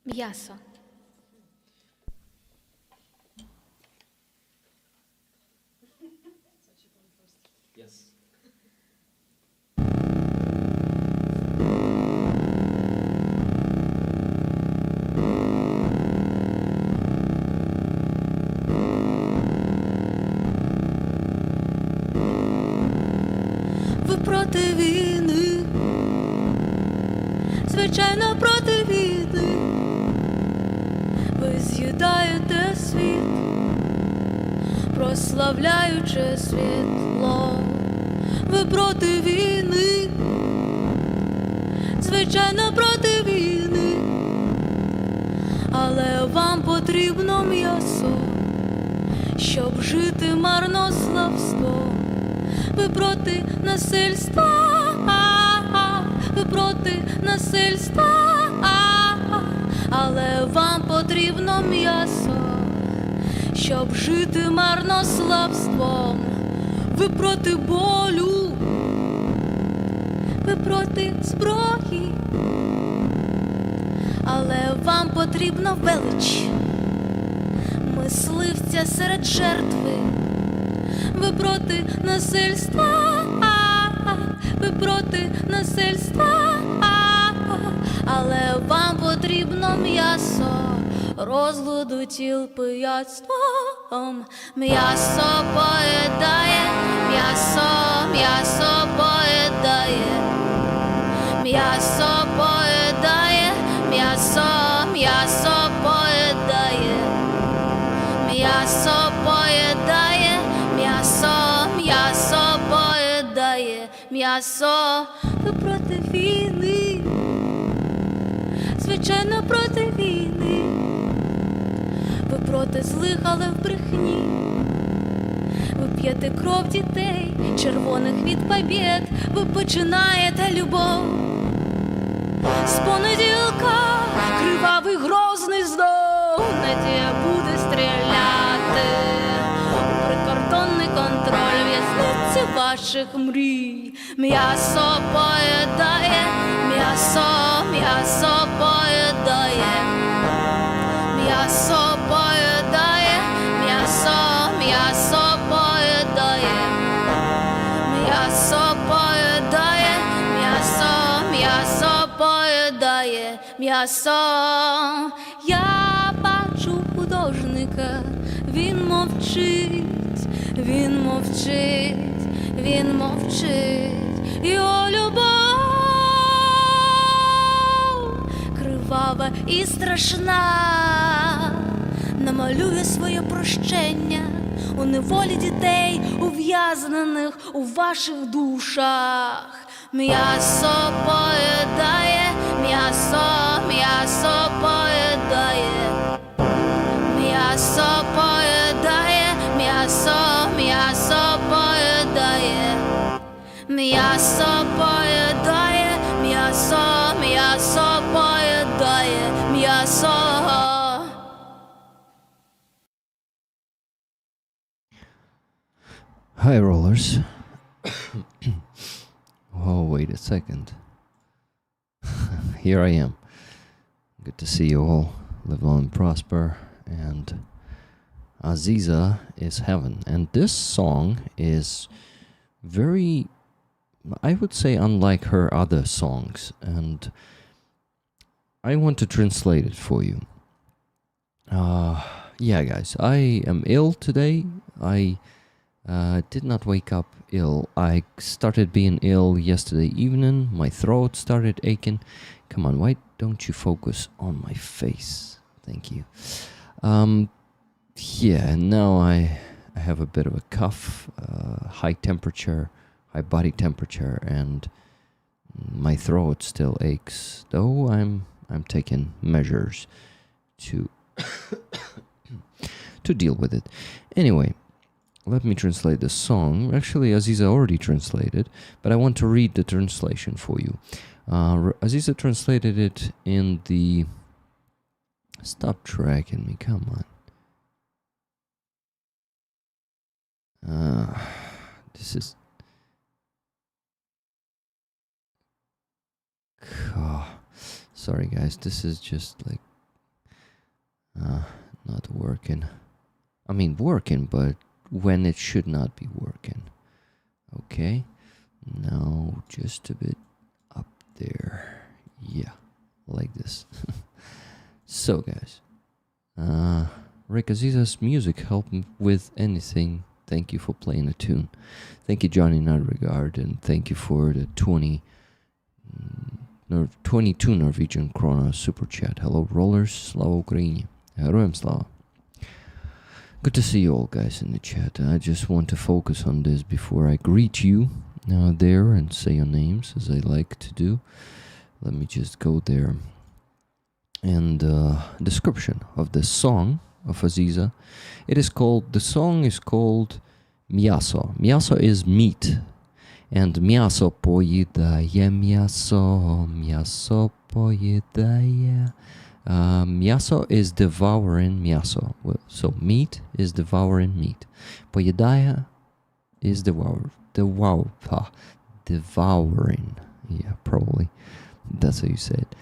М'ясо. Yes. Ви проти війни, звичайно, проти війни. Ви з'їдаєте світ, прославляючи світло. Ви проти війни, звичайно, проти війни. Але вам потрібно м'ясо, щоб жити марнославством. Ви проти насильства, ви проти насильства, але вам потрібно м'ясо, щоб жити марнославством. Ви проти болю, ви проти зброї, але вам потрібна велич, мисливця серед жертви. Ви проти насильства, ви проти насильства, але вам потрібно м'ясо, розладу тіл пияцтвом. М'ясо поїдає, м'ясо, м'ясо поїдає, м'ясо поїдає, м'ясо, м'ясо поїдає, м'ясо поїдає, м'ясо, м'ясо поїдає, м'ясо. Ви проти війни, звичайно, проти війни. Ви проти злих, але в брехні. Ви п'єте кров дітей, червоних від побєд. Ви починаєте любов з понеділка, кривавий грозний знов. Надія буде стріляти у прикордонний контроль в'язниці ваших мрій. М'ясо поїдає, м'ясо, м'ясо поїдає, м'ясо поїдає, м'ясо, м'ясо поїдає, м'ясо поїдає, м'ясо, м'ясо поїдає, м'ясо. Я бачу художника, він мовчить, він мовчить, він мовчить. Його любов кривава і страшна намалює своє прощення у неволі дітей, ув'язнених у ваших душах. М'ясо поїдає, м'ясо, м'ясо поїдає, м'ясо поїдає, м'ясо, м'ясо поїдає, м'ясо поїдає, м'ясо, м'ясо поїдає, м'ясо. Hi, rollers. Oh, wait a second. Here I am. Good to see you all. Live long and prosper. And Aziza is heaven. And this song is very, I would say, unlike her other songs. And I want to translate it for you. Yeah, guys, I am ill today. I did not wake up ill. I started being ill yesterday evening. My throat started aching. Come on, why don't you focus on my face? Thank you. Yeah, and now I have a bit of a cough, high temperature, high body temperature, and my throat still aches. Though I'm taking measures to to deal with it. Anyway. Let me translate the song. Actually, Aziza already translated, but I want to read the translation for you. Aziza translated it in the... Stop tracking me, come on. This is... Oh, sorry guys, this is just like not working. I mean working, but when it should not be working. Okay, now just a bit up there. Yeah, like this. So guys, Rick Aziza's music helped me with anything. Thank you for playing a tune. Thank you, Johnny in that regard, and thank you for the 22 Norwegian krona super chat. Hello, rollers. Slava Ukraini. Героям слава. Good to see you all, guys, in the chat. I just want to focus on this before I greet you there and say your names, as I like to do. Let me just go there. And description of the song of Aziza. The song is called Miaso. Miaso is meat. And miaso pojedaya, miaso pojedaya. Miaso is devouring miaso. So meat is devouring meat. Pojedaya is devouring. Yeah, probably. That's how you say it.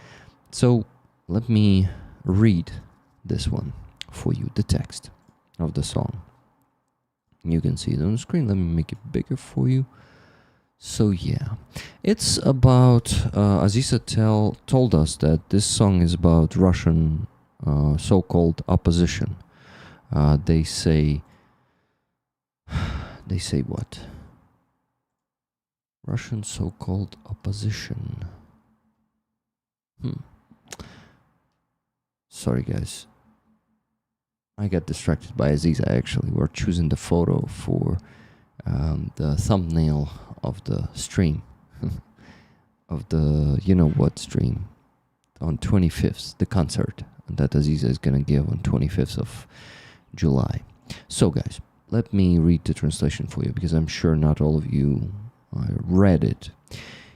So let me read this one for you, the text of the song. You can see it on the screen. Let me make it bigger for you. So yeah, it's about, Aziza told us that this song is about Russian so-called opposition. They say what? Russian so-called opposition. Sorry guys, I got distracted by Aziza actually. We're choosing the photo for the thumbnail of the stream, of the you-know-what stream on 25th, the concert that Aziza is gonna give on 25th of July. So guys, let me read the translation for you, because I'm sure not all of you read it.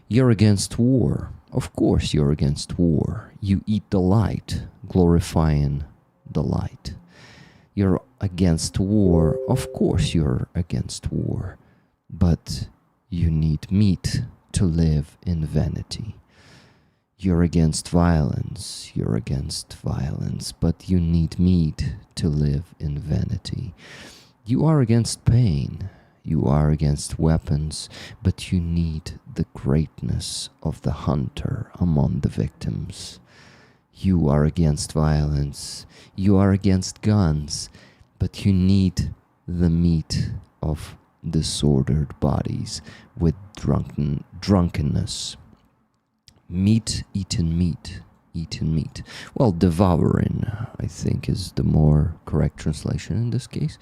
You're against war. Of course you're against war. You eat the light, glorifying the light. You're against war. Of course you're against war. But you need meat to live in vanity. You're against violence. You're against violence. But you need meat to live in vanity. You are against pain. You are against weapons, but you need the greatness of the hunter among the victims. You are against violence. You are against guns, but you need the meat of disordered bodies with drunkenness. Meat, eaten meat, eaten meat. Well, devouring, I think, is the more correct translation in this case.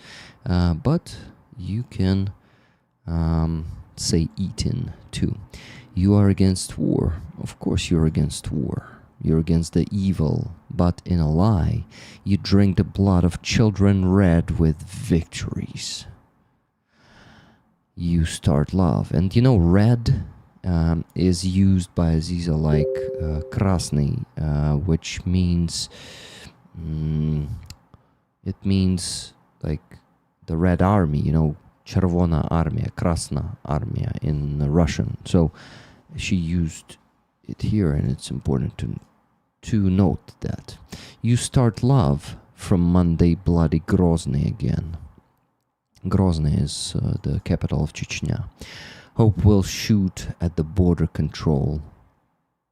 But you can say eaten too. You are against war. Of course you're against war. You're against the evil, but in a lie, you drink the blood of children red with victories. You start love. And red is used by Aziza like krasny, which means it means like the Red Army, Czerwona Armia, Krasna Armia in Russian. So she used it here, and it's important to note that. You start love from Monday bloody Grozny again. Grozny is the capital of Chechnya. Hope will shoot at the border control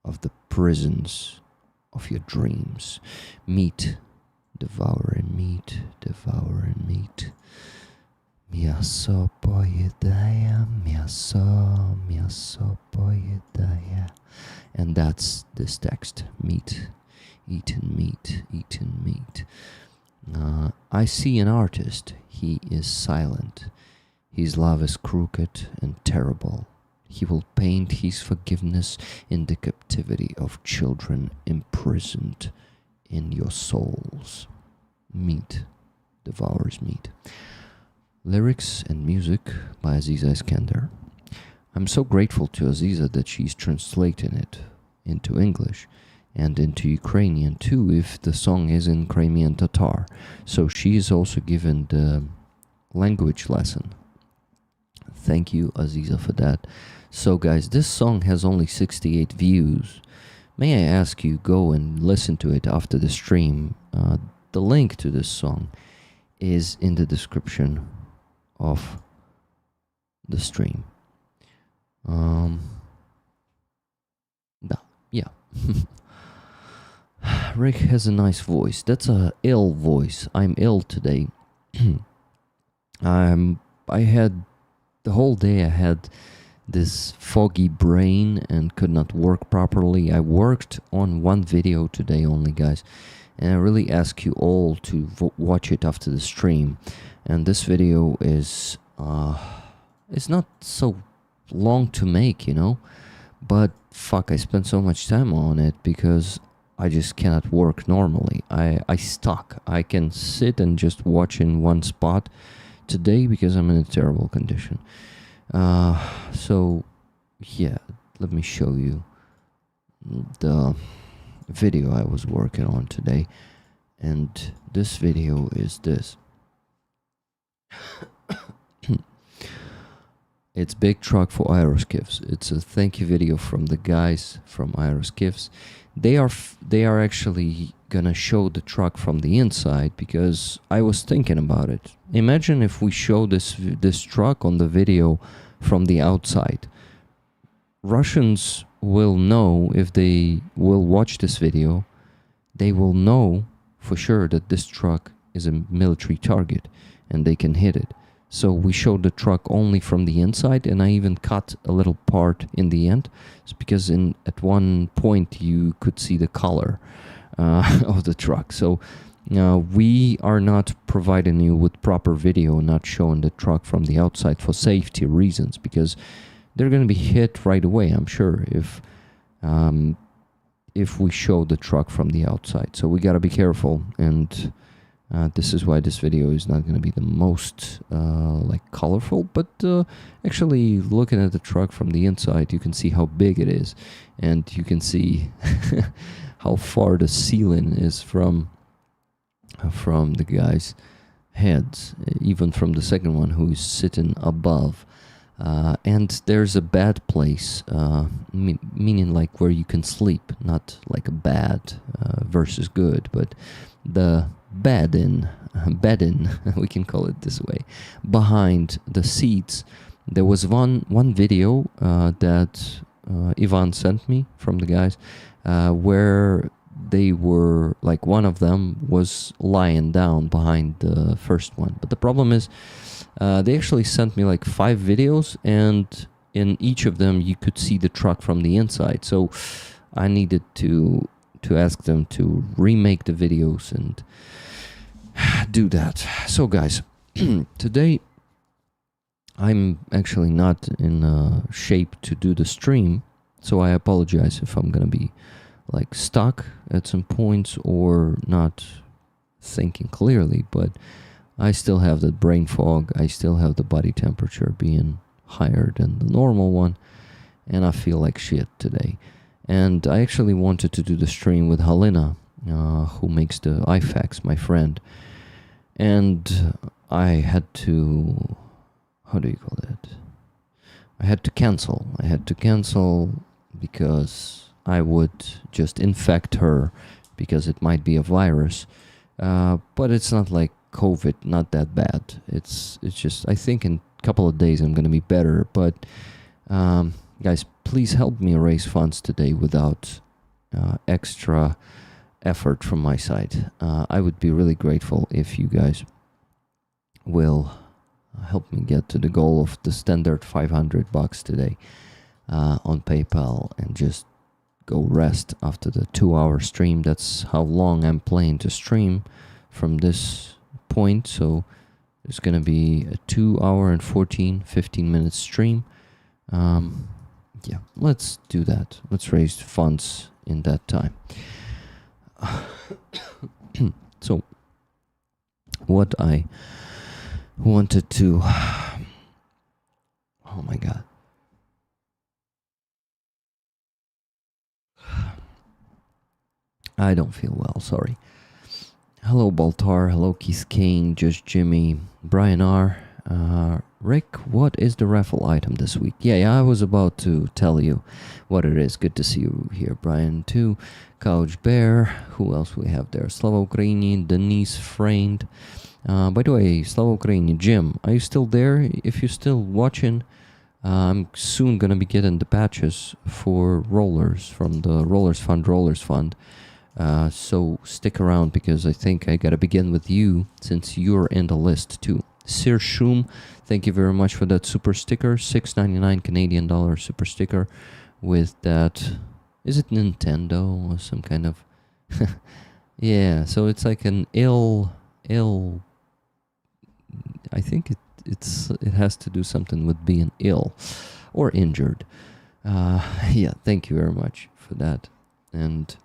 of the prisons of your dreams. Meat, devouring meat, devouring meat. Miaso pojedaya, miaso pojedaya. And that's this text. Meat, eaten meat, eaten meat. I see an artist. He is silent. His love is crooked and terrible. He will paint his forgiveness in the captivity of children imprisoned in your souls. Meat devours meat. Lyrics and music by Aziza Iskender. I'm so grateful to Aziza that she's translating it into English and into Ukrainian too, if the song is in Crimean Tatar. So she is also given the language lesson. Thank you, Aziza, for that. So guys, this song has only 68 views. May I ask you, go and listen to it after the stream. the link to this song is in the description of the stream. Yeah. Rick has a nice voice. That's a ill voice. I'm ill today. I had the whole day I had this foggy brain and could not work properly. I worked on one video today only, guys, and I really ask you all to watch it after the stream. And this video is it's not so long to make, you know, but fuck, I spent so much time on it because I just cannot work normally. I stuck. I can sit and just watch in one spot today because I'm in a terrible condition. So yeah, let me show you the video I was working on today. And this video is this. It's Big Truck for Iris Gifts. It's a thank you video from the guys from Iris Gifts. They are actually gonna show the truck from the inside because I was thinking about it. Imagine if we show this truck on the video from the outside. Russians will know, if they will watch this video, they will know for sure that this truck is a military target and they can hit it. So we showed the truck only from the inside, and I even cut a little part in the end. It's because at one point you could see the color of the truck. So we are not providing you with proper video, not showing the truck from the outside for safety reasons, because they're going to be hit right away, I'm sure, if we show the truck from the outside. So we got to be careful, and this is why this video is not going to be the most like colorful, but actually looking at the truck from the inside, you can see how big it is, and you can see how far the ceiling is from the guy's heads, even from the second one who is sitting above. And there's a bad place, meaning like where you can sleep, not like a bad versus good, but the bedding, we can call it this way, behind the seats. There was one video that Ivan sent me from the guys, where they were, like, one of them was lying down behind the first one. But the problem is, they actually sent me like 5 videos, and in each of them you could see the truck from the inside. So I needed to ask them to remake the videos and do that. So guys, today I'm actually not in shape to do the stream, so I apologize if I'm gonna be like stuck at some points or not thinking clearly, but I still have the brain fog, I still have the body temperature being higher than the normal one, and I feel like shit today. And I actually wanted to do the stream with Halina, who makes the iFax, my friend, and I had to, how do you call that? I had to cancel because I would just infect her, because it might be a virus, but it's not like COVID, not that bad. It's just, I think in a couple of days I'm gonna be better. But guys, please help me raise funds today without extra effort from my side. I would be really grateful if you guys will help me get to the goal of the standard $500 today on PayPal, and just go rest after the 2-hour stream. That's how long I'm planning to stream from this point. So it's gonna be a 2-hour and 15 minute stream. Yeah, let's do that. Let's raise funds in that time. So what I wanted to, oh my god, I don't feel well, sorry. Hello Baltar, hello Keith Kane, Just Jimmy, Brian R, Rick, what is the raffle item this week? Yeah, I was about to tell you what it is. Good to see you here, Brian, too. Couch Bear. Who else we have there? Slava Ukraini, Denise Framed. By the way, Slava Ukraini, Jim, are you still there? If you're still watching, I'm soon going to be getting the patches for rollers from the Rollers Fund. So stick around because I think I got to begin with you since you're in the list too. Sir Shum, thank you very much for that super sticker. $6.99 Canadian dollar super sticker with that. Is it Nintendo or some kind of? Yeah, so it's like an ill. I think it has to do something with being ill or injured. Yeah, thank you very much for that. And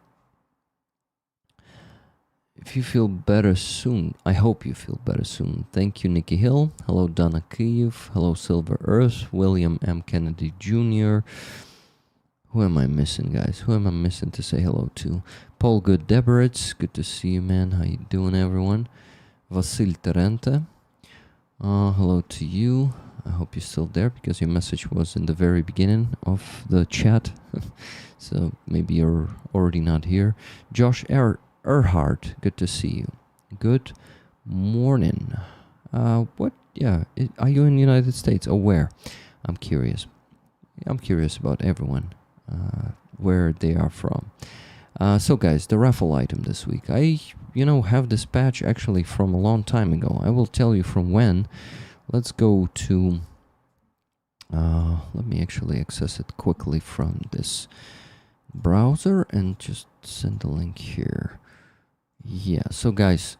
if you feel better soon, I hope you feel better soon. Thank you, Nikki Hill. Hello, Donna Kiev. Hello, Silver Earth. William M. Kennedy Jr. Who am I missing, guys? Who am I missing to say hello to? Paul Good Deberitz. Good to see you, man. How you doing, everyone? Vasil Terente. Hello to you. I hope you're still there because your message was in the very beginning of the chat. So maybe you're already not here. Josh Erhardt, good to see you. Good morning. What? Yeah, are you in the United States or where? I'm curious. I'm curious about everyone, where they are from. So guys, the raffle item this week. I, have this patch actually from a long time ago. I will tell you from when. Let's go to, let me actually access it quickly from this browser and just send the link here. Yeah, so guys,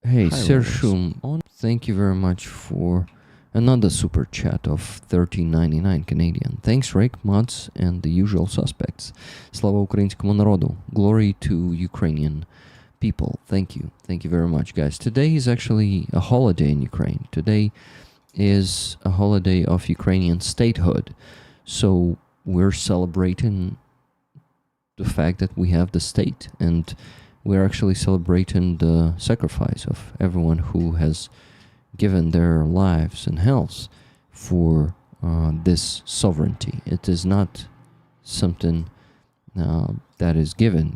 hey, Sir Shum, thank you very much for another super chat of $13.99 Canadian. Thanks, Rick, mods, and the usual suspects. Slava Ukrainskому народу. Glory to Ukrainian people. Thank you. Thank you very much, guys. Today is actually a holiday in Ukraine. Today is a holiday of Ukrainian statehood. So we're celebrating the fact that we have the state, and we're actually celebrating the sacrifice of everyone who has given their lives and health for this sovereignty. It is not something that is given,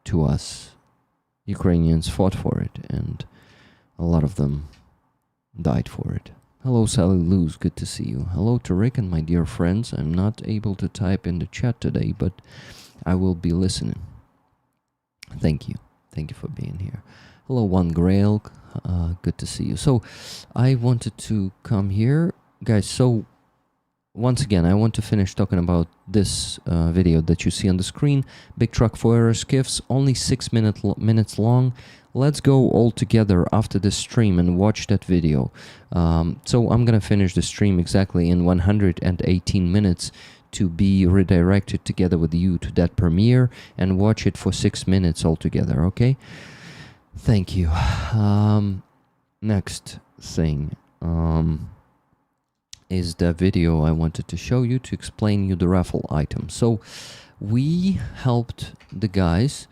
to us. Ukrainians fought for it, and a lot of them died for it. Hello, Sally Luz, good to see you. Hello to Rick and my dear friends. I'm not able to type in the chat today, but I will be listening. Thank you. Thank you for being here. Hello, One Grail. Good to see you. So I wanted to come here, guys. So once again, I want to finish talking about this video that you see on the screen. Big Truck Foyer Skiffs, only 6 minutes long. Let's go all together after the stream and watch that video. So I'm gonna finish the stream exactly in 118 minutes to be redirected together with you to that premiere and watch it for 6 minutes altogether, okay? Thank you. Next thing is the video I wanted to show you to explain you the raffle item. So we helped the guys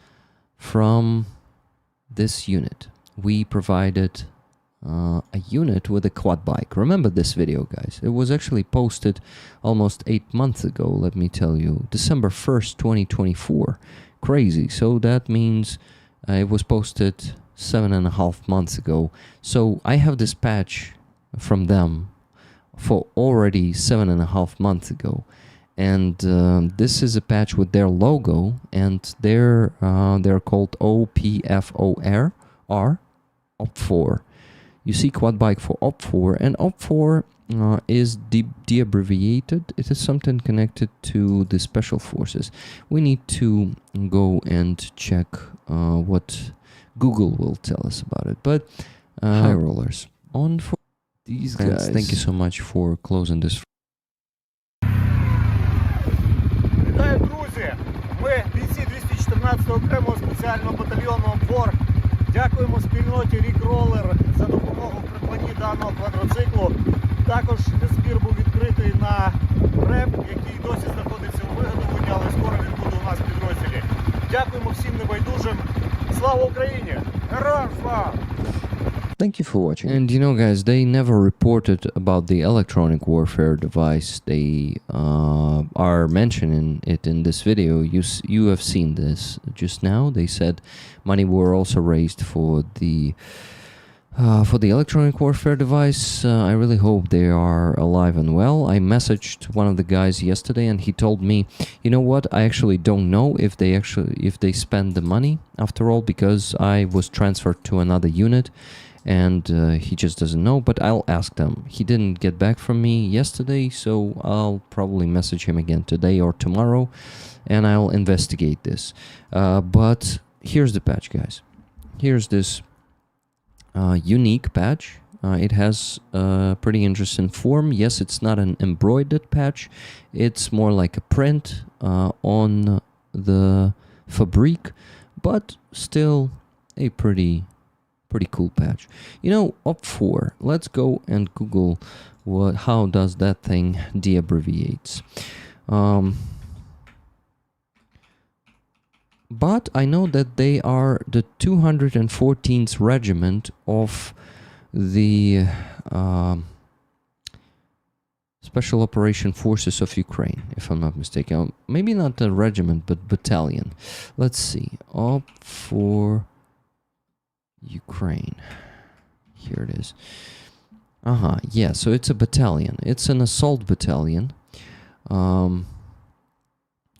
from this unit. We provided a unit with a quad bike. Remember this video, guys. It was actually posted almost 8 months ago, let me tell you. December 1st, 2024. Crazy. So that means it was posted 7.5 months ago. So I have this patch from them for already 7.5 months ago. And this is a patch with their logo, and they're called OPFOR, OP4. You see quad bike for OP4, and OP4 is de-abbreviated. It is something connected to the special forces. We need to go and check what Google will tell us about it. But high rollers, on for these guys. Thank you so much for closing this. Вітаю, друзі! Ми, бійці 214-го окремого спеціального батальйону «Обвор», дякуємо спільноті Рік Роллер за допомогу в придбанні даного квадроциклу. Також збір був відкритий на РЕП, який досі знаходиться у виготовленні, але скоро він буде у нас в підрозділі. Дякуємо всім небайдужим. Слава Україні! Героям слава! Thank you for watching. And you know, guys, they never reported about the electronic warfare device. They are mentioning it in this video. You have seen this just now. They said money were also raised for the electronic warfare device. I really hope they are alive and well. I messaged one of the guys yesterday, and he told me, you know what? I actually don't know if they spend the money after all, because I was transferred to another unit, and he just doesn't know. But I'll ask them. He didn't get back from me yesterday, so I'll probably message him again today or tomorrow, and I'll investigate this. But here's the patch, guys. Here's this unique patch. It has a pretty interesting form. Yes, it's not an embroidered patch. It's more like a print on the fabric, but still a pretty cool patch. You know, op4. Let's go and Google how does that thing de-abbreviates. But I know that they are the 214th Regiment of the Special Operation Forces of Ukraine, if I'm not mistaken. Maybe not a regiment, but battalion. Let's see. Op for Ukraine. Here it is. Yeah, so it's a battalion. It's an assault battalion.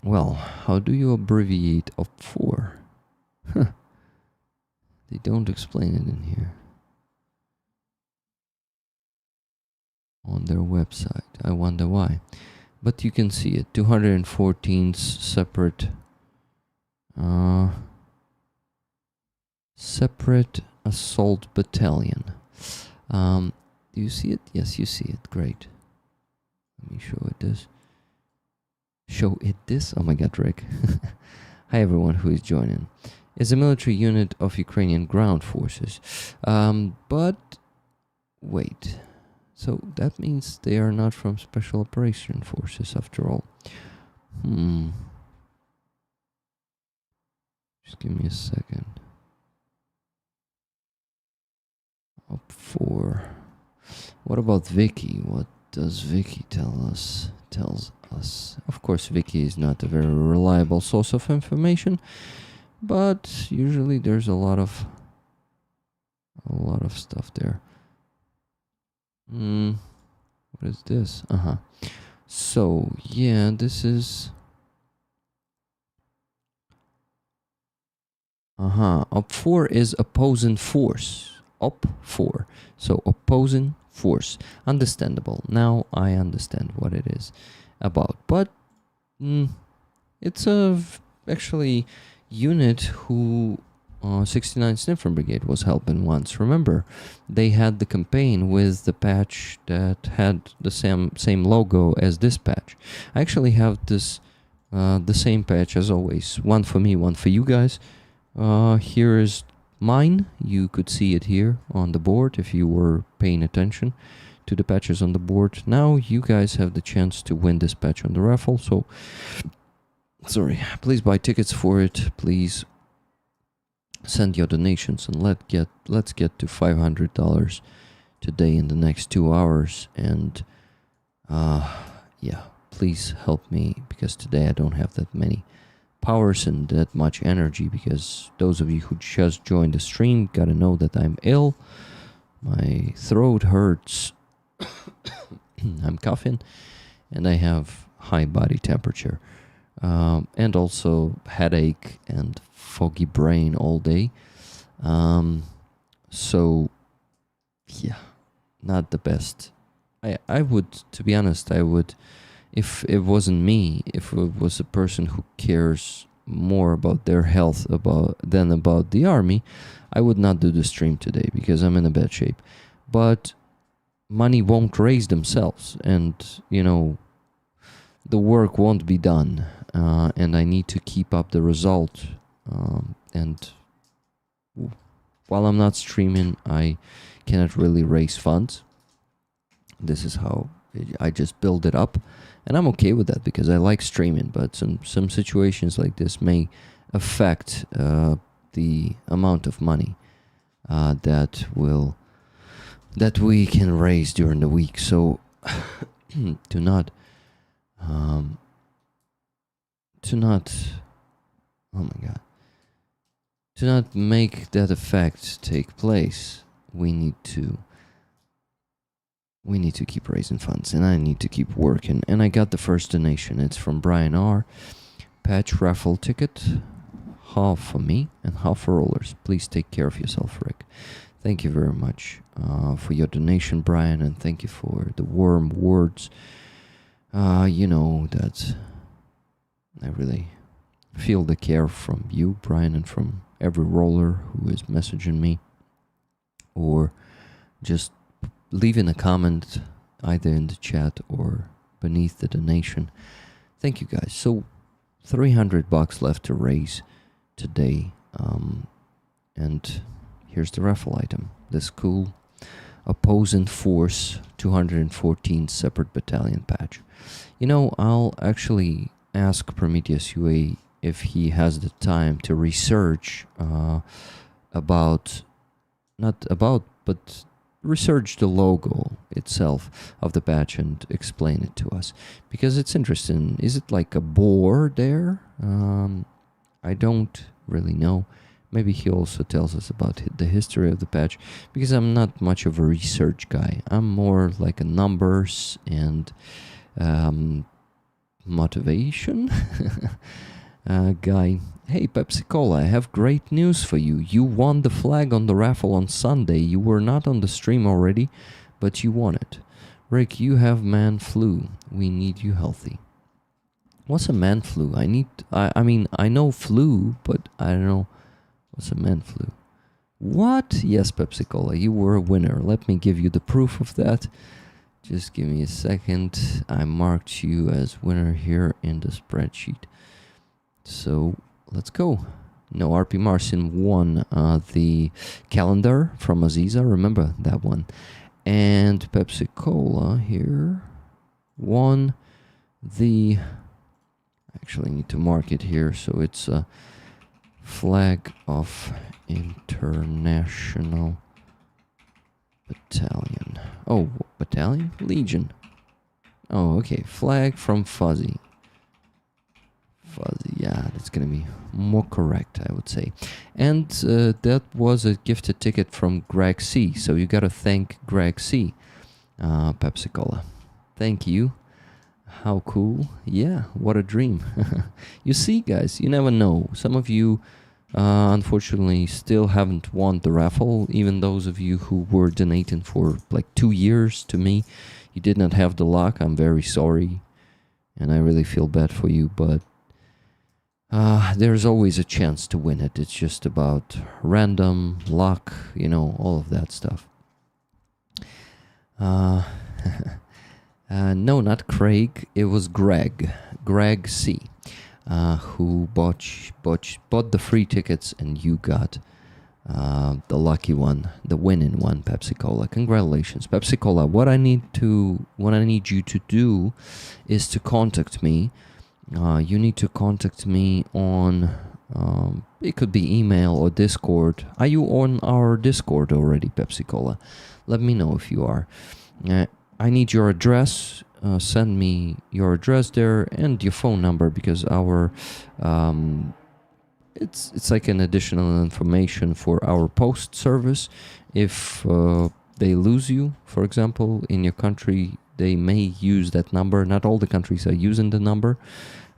Well, how do you abbreviate op4? Huh. They don't explain it in here. On their website. I wonder why. But you can see it. 214 separate separate assault battalion. Do you see it? Yes, you see it. Great. Let me show it this. Show it this? Oh my god, Rick. Hi everyone who is joining. It's a military unit of Ukrainian ground forces. But wait. So that means they are not from Special Operation Forces after all. Just give me a second. Up for. What about Vicky? What does Vicky tells us? Of course, Vicky is not a very reliable source of information, but usually there's a lot of stuff there. What is this? So yeah, this is op4 is opposing force. Op4. So opposing force. Understandable. Now I understand what it is about. But it's a actually unit who 69th Sniffer Brigade was helping once. Remember, they had the campaign with the patch that had the same logo as this patch. I actually have this the same patch as always. One for me, one for you guys. Here is mine. You could see it here on the board if you were paying attention to the patches on the board. Now you guys have the chance to win this patch on the raffle. So, sorry, please buy tickets for it. Please send your donations, and let's get to $500 today in the next 2 hours. And yeah, please help me, because today I don't have that many powers and that much energy, because those of you who just joined the stream gotta know that I'm ill. My throat hurts. I'm coughing, and I have high body temperature, and also headache and foggy brain all day. So yeah, not the best. I would, to be honest, I would, if it wasn't me, if it was a person who cares more about their health than about the army, I would not do the stream today, because I'm in a bad shape. But money won't raise themselves, and you know, the work won't be done, and I need to keep up the result. And while I'm not streaming, I cannot really raise funds. This is how I just build it up, and I'm okay with that, because I like streaming. But some situations like this may affect the amount of money that will that we can raise during the week. So to not oh my god, to not make that effect take place, we need to keep raising funds, and I need to keep working. And I got the first donation. It's from Brian R. Patch raffle ticket, half for me and half for rollers. Please take care of yourself, Rick. Thank you very much for your donation, Brian, and thank you for the warm words. You know that I really feel the care from you, Brian, and from every roller who is messaging me or just leaving a comment either in the chat or beneath the donation. Thank you, guys. So $300 left to raise today, and here's the raffle item. This cool opposing force 214 separate battalion patch. You know, I'll actually ask Prometheus UA if he has the time to research research the logo itself of the patch and explain it to us, because it's interesting. Is it like a boar there? I don't really know. Maybe he also tells us about the history of the patch, because I'm not much of a research guy. I'm more like a numbers and motivation guy. Hey, Pepsi Cola, I have great news for you. You won the flag on the raffle on Sunday. You were not on the stream already, but you won it. Rick, you have man flu. We need you healthy. What's a man flu? I mean, I know flu, but I don't know. What's a man flu? What? Yes, Pepsi Cola, you were a winner. Let me give you the proof of that. Just give me a second. I marked you as winner here in the spreadsheet. So let's go. No, RP Marcin won the calendar from Aziza. Remember that one. And Pepsi Cola here won the... Actually, I need to mark it here. So it's a flag of International Battalion. Oh, battalion? Legion. Oh, okay. Flag from Fuzzy. Fuzzy, yeah, that's gonna be more correct, I would say. And that was a gifted ticket from Greg C. So you gotta thank Greg C. Pepsi Cola. Thank you. How cool. Yeah, what a dream. You see, guys, you never know. Some of you, unfortunately, still haven't won the raffle. Even those of you who were donating for like 2 years to me, you did not have the luck. I'm very sorry. And I really feel bad for you, but there's always a chance to win it. It's just about random luck, you know, all of that stuff. No, not Craig. It was Greg C, who bought the free tickets, and you got the lucky one, the winning one, Pepsi Cola. Congratulations, Pepsi Cola. What I need you to do is to contact me. You need to contact me on, it could be email or Discord. Are you on our Discord already, Pepsi Cola? Let me know if you are. I need your address. Send me your address there and your phone number, because our it's like an additional information for our post service. If they lose you, for example, in your country, they may use that number. Not all the countries are using the number,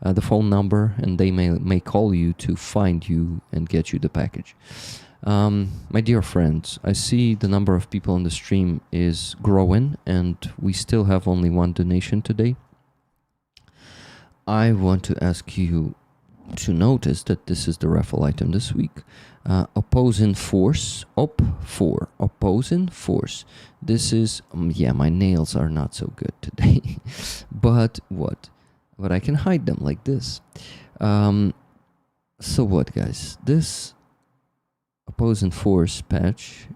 the phone number, and they may call you to find you and get you the package. My dear friends, I see the number of people on the stream is growing, and we still have only one donation today. I want to ask you to notice that this is the raffle item this week. Opposing force, OP4, opposing force. This is, yeah, my nails are not so good today, but what? But I can hide them like this. So what, guys? This opposing force patch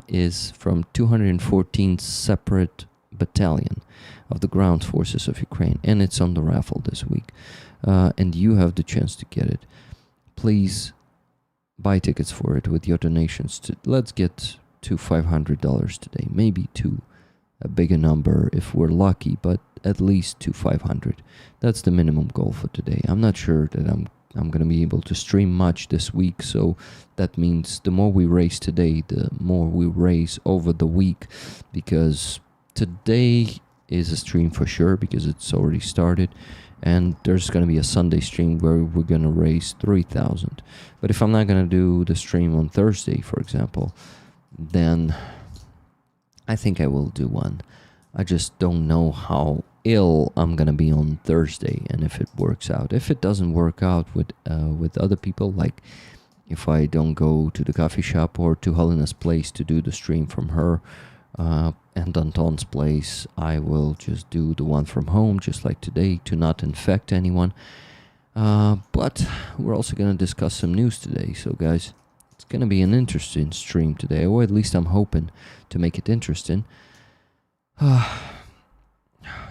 is from 214 separate battalion of the ground forces of Ukraine, and it's on the raffle this week. And you have the chance to get it. Please buy tickets for it with your donations. Let's get to $500 today. Maybe to a bigger number if we're lucky, but at least to 500. That's the minimum goal for today. I'm not sure that I'm going to be able to stream much this week, so that means the more we raise today, the more we raise over the week, because today is a stream for sure because it's already started, and there's going to be a Sunday stream where we're going to raise 3,000. But if I'm not going to do the stream on Thursday, for example, then I think I will do one. I just don't know how ill I'm gonna be on Thursday, and if it works out. If it doesn't work out with other people, like if I don't go to the coffee shop or to Helena's place to do the stream from her, and Anton's place, I will just do the one from home, just like today, to not infect anyone. But we're also gonna discuss some news today, so guys, it's gonna be an interesting stream today, or at least I'm hoping to make it interesting.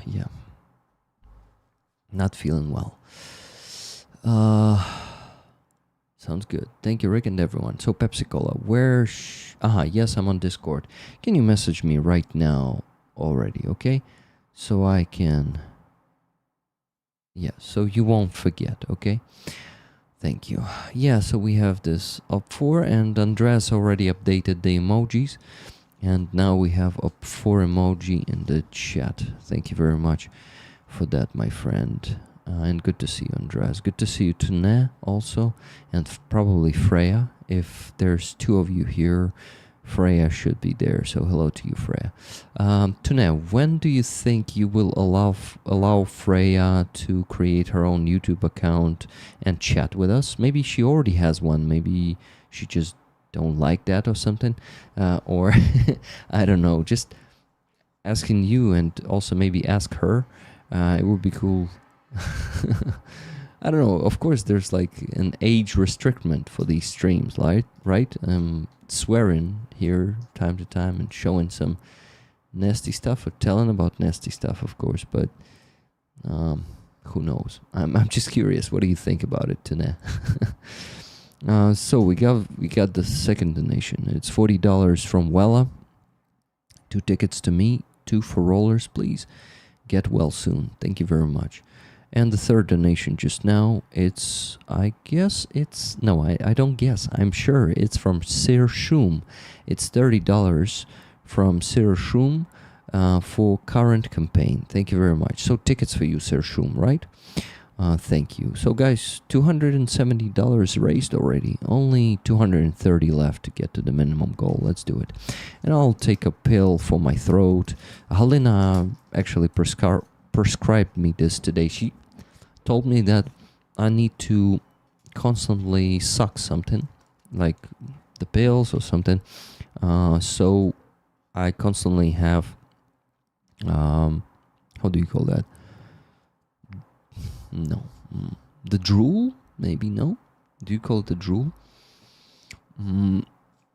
Yeah. Not feeling well. Sounds good. Thank you, Rick, and everyone. So, Pepsi Cola, where... yes, I'm on Discord. Can you message me right now already, okay? So I can... Yeah, so you won't forget, okay? Thank you. Yeah, so we have this up for, and Andreas already updated the emojis. And now we have up 4 emoji in the chat. Thank you very much for that, my friend. And good to see you, Andreas. Good to see you, Tune, also. And probably Freya. If there's 2 of you here, Freya should be there. So hello to you, Freya. Tune, when do you think you will allow Freya to create her own YouTube account and chat with us? Maybe she already has one. Maybe she just don't like that or something, or I don't know, just asking you, and also maybe ask her. It would be cool. I don't know, of course there's like an age restriction for these streams, right? Swearing here time to time and showing some nasty stuff or telling about nasty stuff, of course, but who knows. I'm just curious, what do you think about it, Tane? So we got the second donation. It's $40 from Wella. 2 tickets to me, 2 for rollers, please. Get well soon. Thank you very much. And the third donation just now, it's, I don't guess, I'm sure it's from Sir Shum. It's $30 from Sir Shum for current campaign. Thank you very much. So tickets for you, Sir Shum, right? Thank you. So guys, $270 raised already. Only 230 left to get to the minimum goal. Let's do it. And I'll take a pill for my throat. Helena actually prescribed me this today. She told me that I need to constantly suck something, like the pills or something. So I constantly have, how do you call that? No. The drool? Maybe no? Do you call it the drool?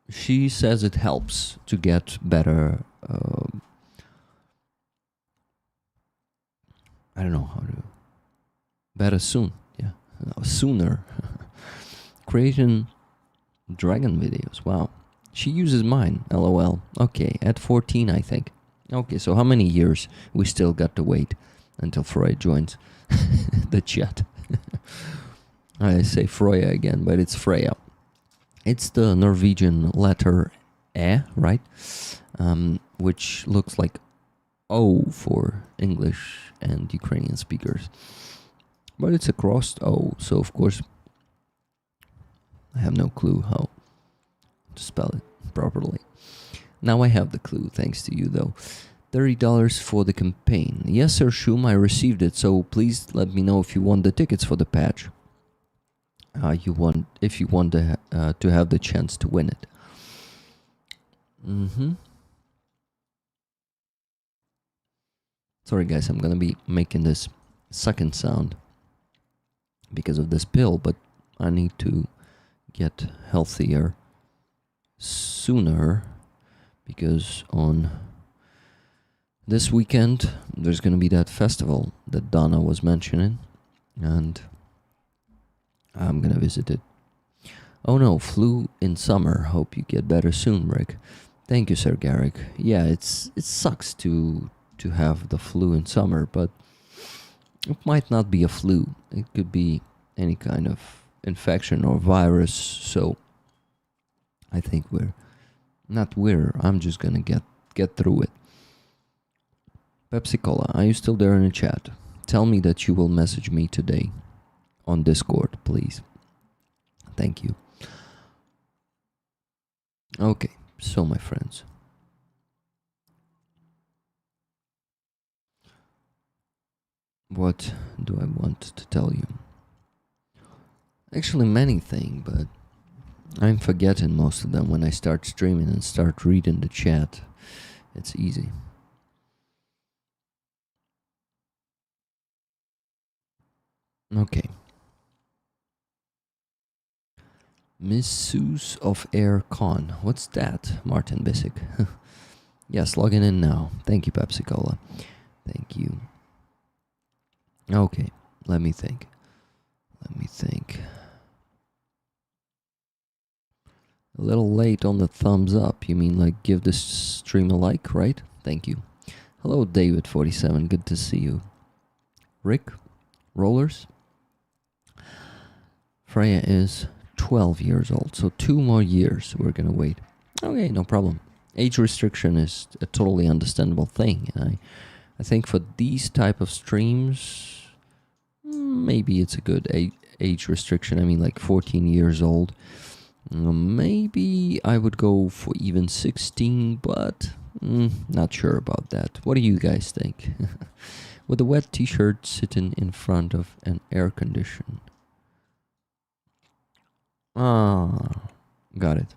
She says it helps to get better. I don't know how to... Better soon. Yeah. Sooner. Creating dragon videos. Wow. She uses mine. LOL. Okay. At 14, I think. Okay, so how many years we still got to wait until Freud joins the chat? I say Freya again, but it's Freya. It's the Norwegian letter E, right? Which looks like O for English and Ukrainian speakers. But it's a crossed O, so of course I have no clue how to spell it properly. Now I have the clue, thanks to you though. $30 for the campaign. Yes, Sir Shum, I received it, so please let me know if you want the tickets for the patch. If you want to have the chance to win it. Sorry guys, I'm gonna be making this sucking sound because of this pill, but I need to get healthier sooner, because on this weekend there's gonna be that festival that Donna was mentioning, and I'm gonna visit it. Oh no, flu in summer. Hope you get better soon, Rick. Thank you, Sir Garrick. Yeah, it sucks to have the flu in summer, but it might not be a flu. It could be any kind of infection or virus. So I think I'm just gonna get through it. Pepsi Cola, are you still there in the chat? Tell me that you will message me today on Discord, please. Thank you. Okay, so my friends. What do I want to tell you? Actually, many things, but I'm forgetting most of them when I start streaming and start reading the chat. It's easy. Okay. Misuse of Air Con. What's that, Martin Bisick? Yes, logging in now. Thank you, Pepsi Cola. Thank you. Okay, let me think. A little late on the thumbs up. You mean like give this stream a like, right? Thank you. Hello, David47. Good to see you. Rick? Rollers? Freya is 12 years old, so 2 more years we're gonna wait. Okay, no problem. Age restriction is a totally understandable thing, and I think for these type of streams, maybe it's a good age restriction. I mean, like 14 years old. Maybe I would go for even 16, but not sure about that. What do you guys think? With a wet t-shirt sitting in front of an air condition. Got it.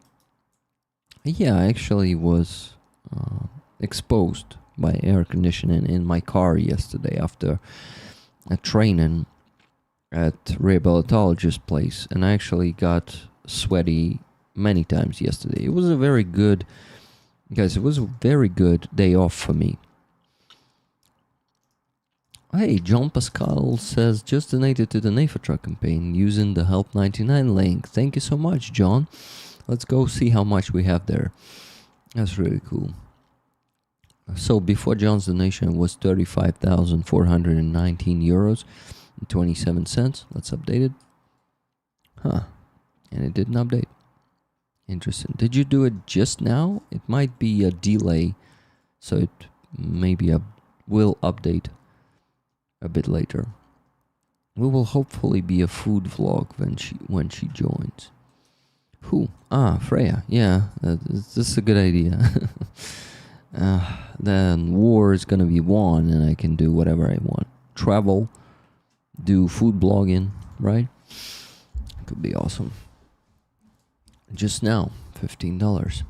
Yeah, I actually was exposed by air conditioning in my car yesterday after a training at rehabilitologist place, and I actually got sweaty many times yesterday. It was a very good day off for me. Hey, John Pascal says, just donated to the NAFA truck campaign using the Help 99 link. Thank you so much, John. Let's go see how much we have there. That's really cool. So before John's donation was 35,419 euros and 27 cents. Let's update it. And it didn't update. Interesting. Did you do it just now? It might be a delay, so it maybe will update a bit later. We will hopefully be a food vlog when she joins. Who? Freya. Yeah, this is a good idea. Then war is gonna be won, and I can do whatever I want. Travel, do food blogging, right? Could be awesome. Just now, $15.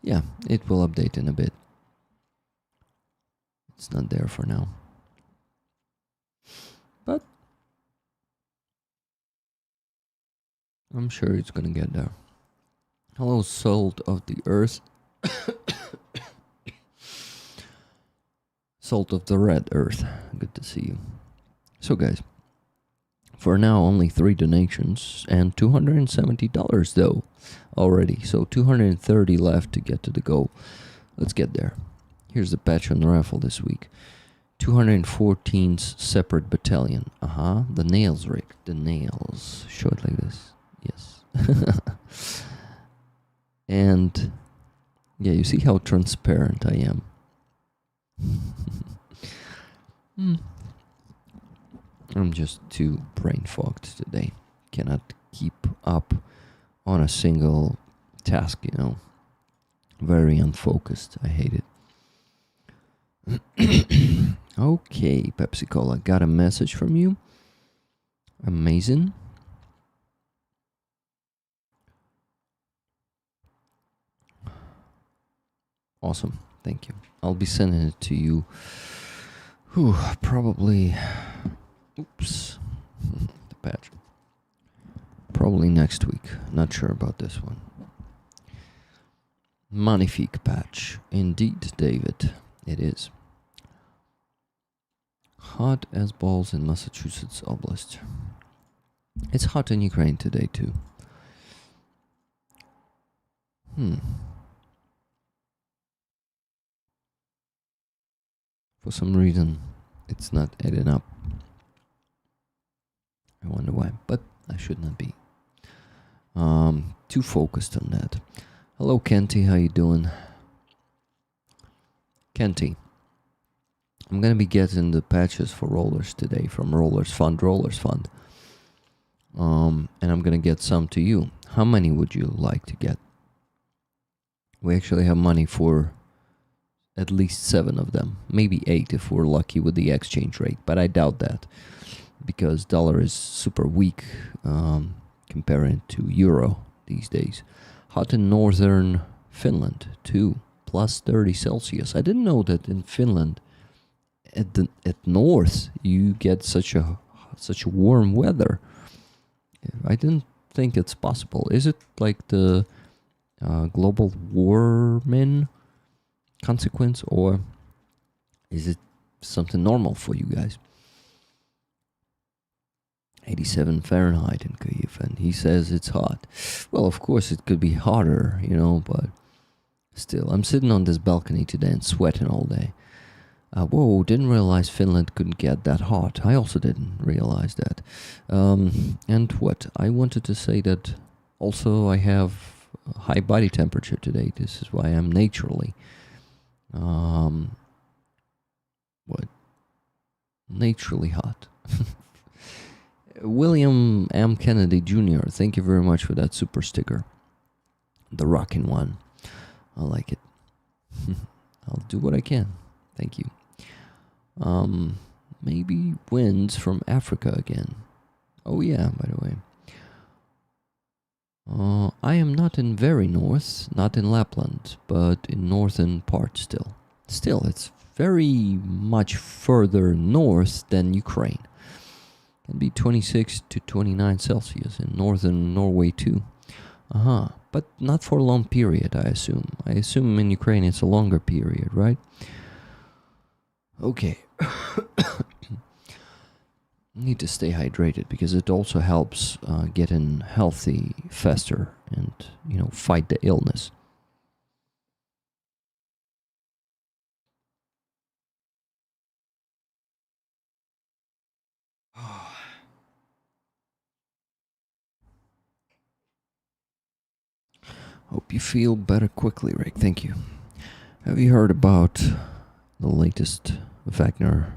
Yeah, it will update in a bit. It's not there for now. But I'm sure it's gonna get there. Hello, salt of the earth. Salt of the red earth. Good to see you. So guys, for now only 3 donations and $270 though already. So 230 left to get to the goal. Let's get there. Here's the patch on the raffle this week. 214's separate battalion. The nails, Rick. The nails. Show it like this. Yes. And yeah, you see how transparent I am. I'm just too brain fogged today. Cannot keep up on a single task, you know. Very unfocused. I hate it. Okay, Pepsi Cola, got a message from you. Amazing. Awesome, thank you. I'll be sending it to you. Probably. Oops. The patch. Probably next week. Not sure about this one. Magnifique patch. Indeed, David. It is. Hot as balls in Massachusetts Oblast. It's hot in Ukraine today too. For some reason, it's not adding up. I wonder why, but I should not be too focused on that. Hello, Kenty. How you doing? Kenty. I'm gonna be getting the patches for rollers today from Rollers Fund. And I'm gonna get some to you. How many would you like to get? We actually have money for at least 7 of them, maybe 8 if we're lucky with the exchange rate, but I doubt that because dollar is super weak comparing to euro these days. Hot in northern Finland too, plus 30 Celsius. I didn't know that in Finland at north you get such a warm weather. I didn't think it's possible. Is it like the global warming consequence, or is it something normal for you guys? 87 Fahrenheit in Kyiv, and he says it's hot. Well, of course it could be hotter, but still, I'm sitting on this balcony today and sweating all day. Whoa, didn't realize Finland couldn't get that hot. I also didn't realize that. And what? I wanted to say that also I have a high body temperature today. This is why I'm naturally naturally hot. William M. Kennedy Jr., thank you very much for that super sticker. The rocking one. I like it. I'll do what I can. Thank you. Maybe winds from Africa again. Oh yeah, by the way. I am not in very north, not in Lapland, but in northern part still. Still, it's very much further north than Ukraine. Can be 26 to 29 Celsius in northern Norway too. But not for a long period, I assume. I assume in Ukraine it's a longer period, right? Okay. Need to stay hydrated because it also helps getting healthy faster and, fight the illness. Hope you feel better quickly, Rick. Thank you. Have you heard about the latest Wagner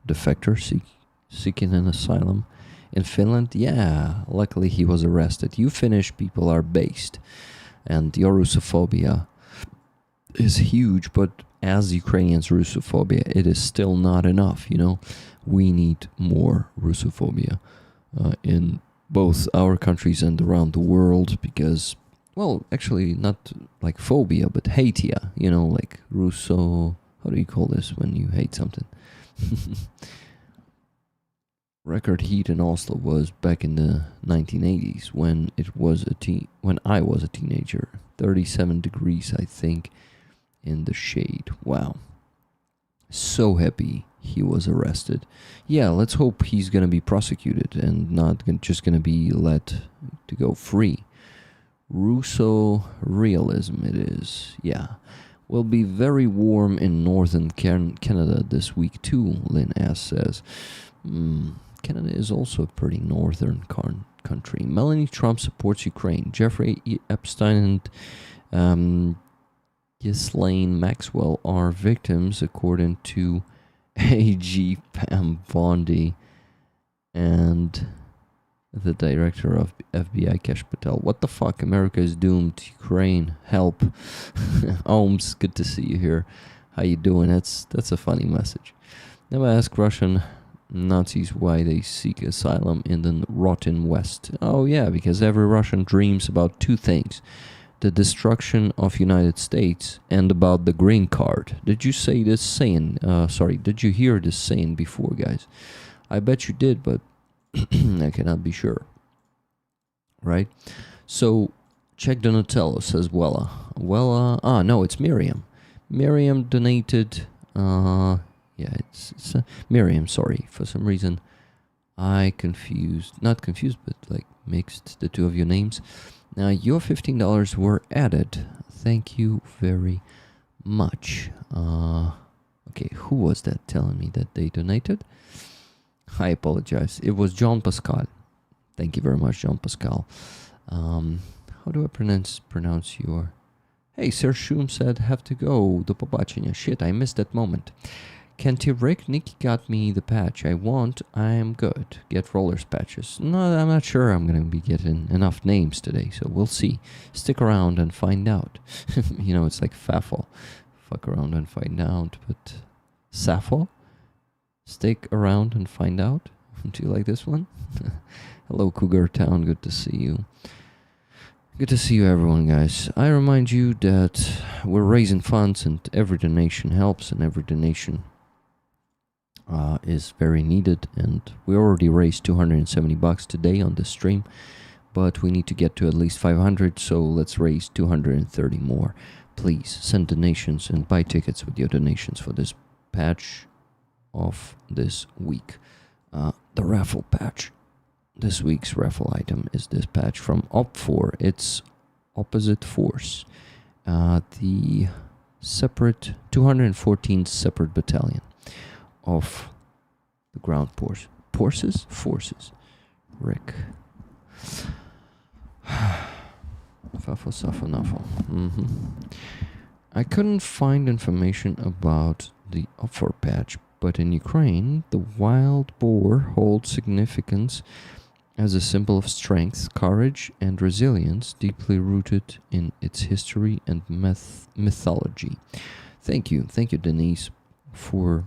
defector seeking an asylum in Finland? Yeah, luckily he was arrested. You Finnish people are based, and your Russophobia is huge, but as Ukrainians' Russophobia, it is still not enough, We need more Russophobia in both our countries and around the world because, well, actually not like phobia, but hatia, like Russo... How do you call this when you hate something? Record heat in Oslo was back in the 1980s when I was a teenager. 37 degrees, I think, in the shade. Wow. So happy he was arrested. Yeah, let's hope he's gonna be prosecuted and not just gonna be let to go free. Russo realism it is. Yeah. Will be very warm in northern Canada this week too, Lynn S. says. Canada is also a pretty northern country. Melanie Trump supports Ukraine. Jeffrey Epstein and Ghislaine Maxwell are victims, according to AG Pam Bondi and the director of FBI, Kesh Patel. What the fuck? America is doomed. Ukraine, help. Ohms, good to see you here. How you doing? That's a funny message. Now I ask Russian Nazis why they seek asylum in the rotten West. Oh yeah, because every Russian dreams about 2 things. The destruction of United States and about the green card. Did you say this saying? Did you hear this saying before, guys? I bet you did, but I cannot be sure. Right? So, check Donatello, says Wella. No, it's Miriam. Miriam donated, it's Miriam, sorry. For some reason, not confused, but like mixed the two of your names. Now, your $15 were added. Thank you very much. Okay, who was that telling me that they donated? I apologize. It was John Pascal. Thank you very much, John Pascal. How do I pronounce your... Hey, Sir Shum said, have to go. Do побачення. Shit, I missed that moment. Kenty Rick, Nikki got me the patch I want. I'm good. Get rollers patches. No, I'm not sure I'm going to be getting enough names today, so we'll see. Stick around and find out. You know, it's like Faffle. Fuck around and find out, but... Sappho? Stick around and find out. Do you like this one? Hello, Cougar Town. Good to see you. Good to see you, everyone, guys. I remind you that we're raising funds, and every donation helps, and every donation is very needed. And we already raised $270 today on this stream, but we need to get to at least 500. So let's raise 230 more. Please send donations and buy tickets with your donations for this patch of this week. The raffle patch. This week's raffle item is this patch from Op4. It's Opposite Force. The separate 214 separate battalion of the ground forces. Rick. I couldn't find information about the Op4 patch, but in Ukraine, the wild boar holds significance as a symbol of strength, courage, and resilience deeply rooted in its history and mythology. Thank you, Denise, for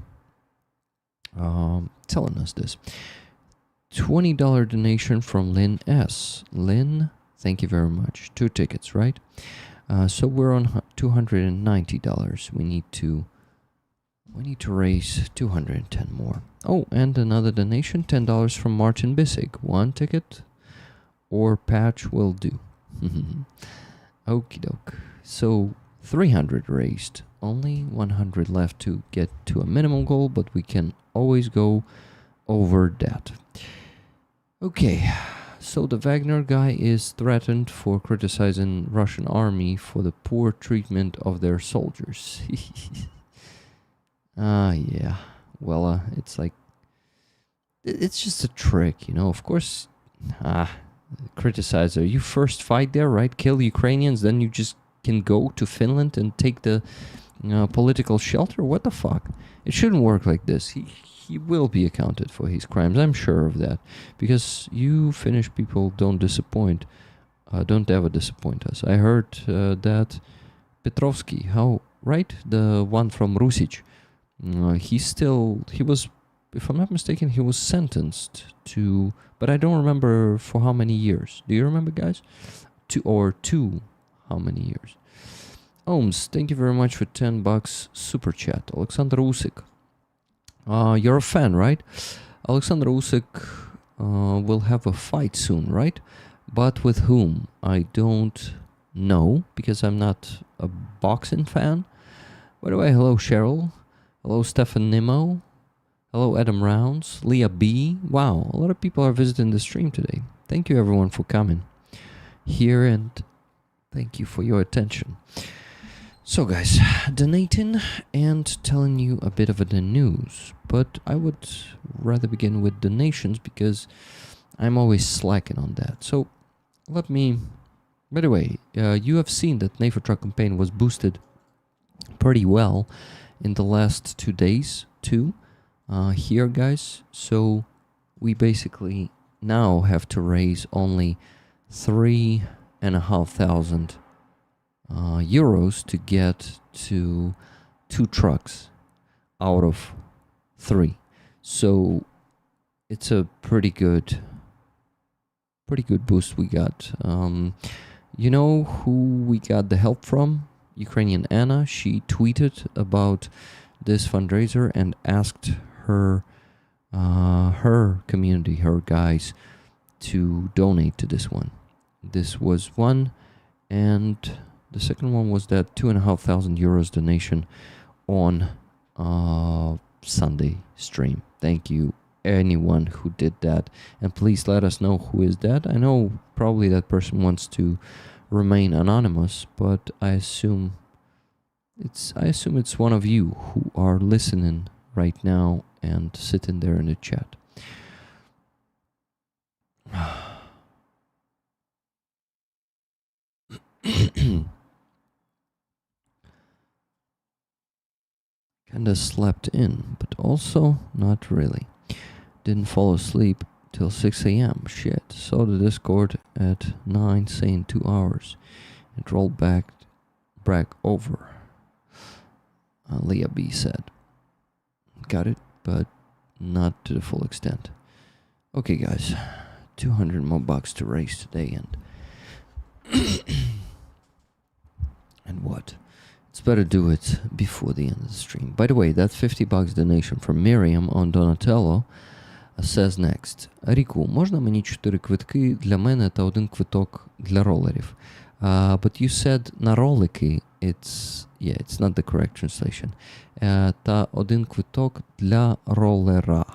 telling us this. $20 donation from Lynn S. Lynn, thank you very much. 2 tickets, right? So we're on $290. We need to raise 210 more. Oh, and another donation, $10 from Martin Bissig. 1 ticket or patch will do. Okie doke. So 300 raised. Only 100 left to get to a minimum goal, but we can always go over that. Okay. So the Wagner guy is threatened for criticizing Russian army for the poor treatment of their soldiers. Yeah. Well, it's like... It's just a trick, you know. Of course, criticizer. You first fight there, right? Kill Ukrainians, then you just can go to Finland and take the political shelter? What the fuck? It shouldn't work like this. He will be accounted for his crimes. I'm sure of that. Because you Finnish people don't disappoint. Don't ever disappoint us. I heard that Petrovsky, right? The one from Rusic. He was, if I'm not mistaken, he was sentenced to, but I don't remember for how many years. Do you remember, guys? Two, how many years? Ohms, thank you very much for $10 super chat. Alexander Usik. You're a fan, right? Alexander Usik will have a fight soon, right? But with whom? I don't know, because I'm not a boxing fan. By the way, hello Cheryl. Hello Stefan Nimmo. Hello Adam Rounds. Leah B. Wow, a lot of people are visiting the stream today. Thank you everyone for coming here, and thank you for your attention. So guys, donating and telling you a bit of the news, but I would rather begin with donations because I'm always slacking on that. So let me, by the way, you have seen that NAFO truck campaign was boosted pretty well in the last 2 days too, here guys. So we basically now have to raise only 3,500 euros to get to 2 trucks out of 3. So it's a pretty good boost we got. You know who we got the help from? Ukrainian Anna. She tweeted about this fundraiser and asked her community, her guys, to donate to this one. This was one, and the second one was that 2,500 euros donation on Sunday stream. Thank you anyone who did that, and please let us know who is that. I know probably that person wants to remain anonymous, but I assume it's one of you who are listening right now and sitting there in the chat. Kinda slept in, but also not really. Didn't fall asleep till 6 a.m. Shit. Saw the Discord at 9 saying 2 hours. And rolled back over. Leah B said. Got it, but not to the full extent. Okay, guys. 200 more bucks to raise today, and and what? It's better do it before the end of the stream. By the way, that 50 bucks donation from Miriam on Donatello says next. Ріку, можна мені 4 квитки для мене та 1 квиток для ролерів? But you said на ролики, it's not the correct translation. Та 1 квиток для ролера.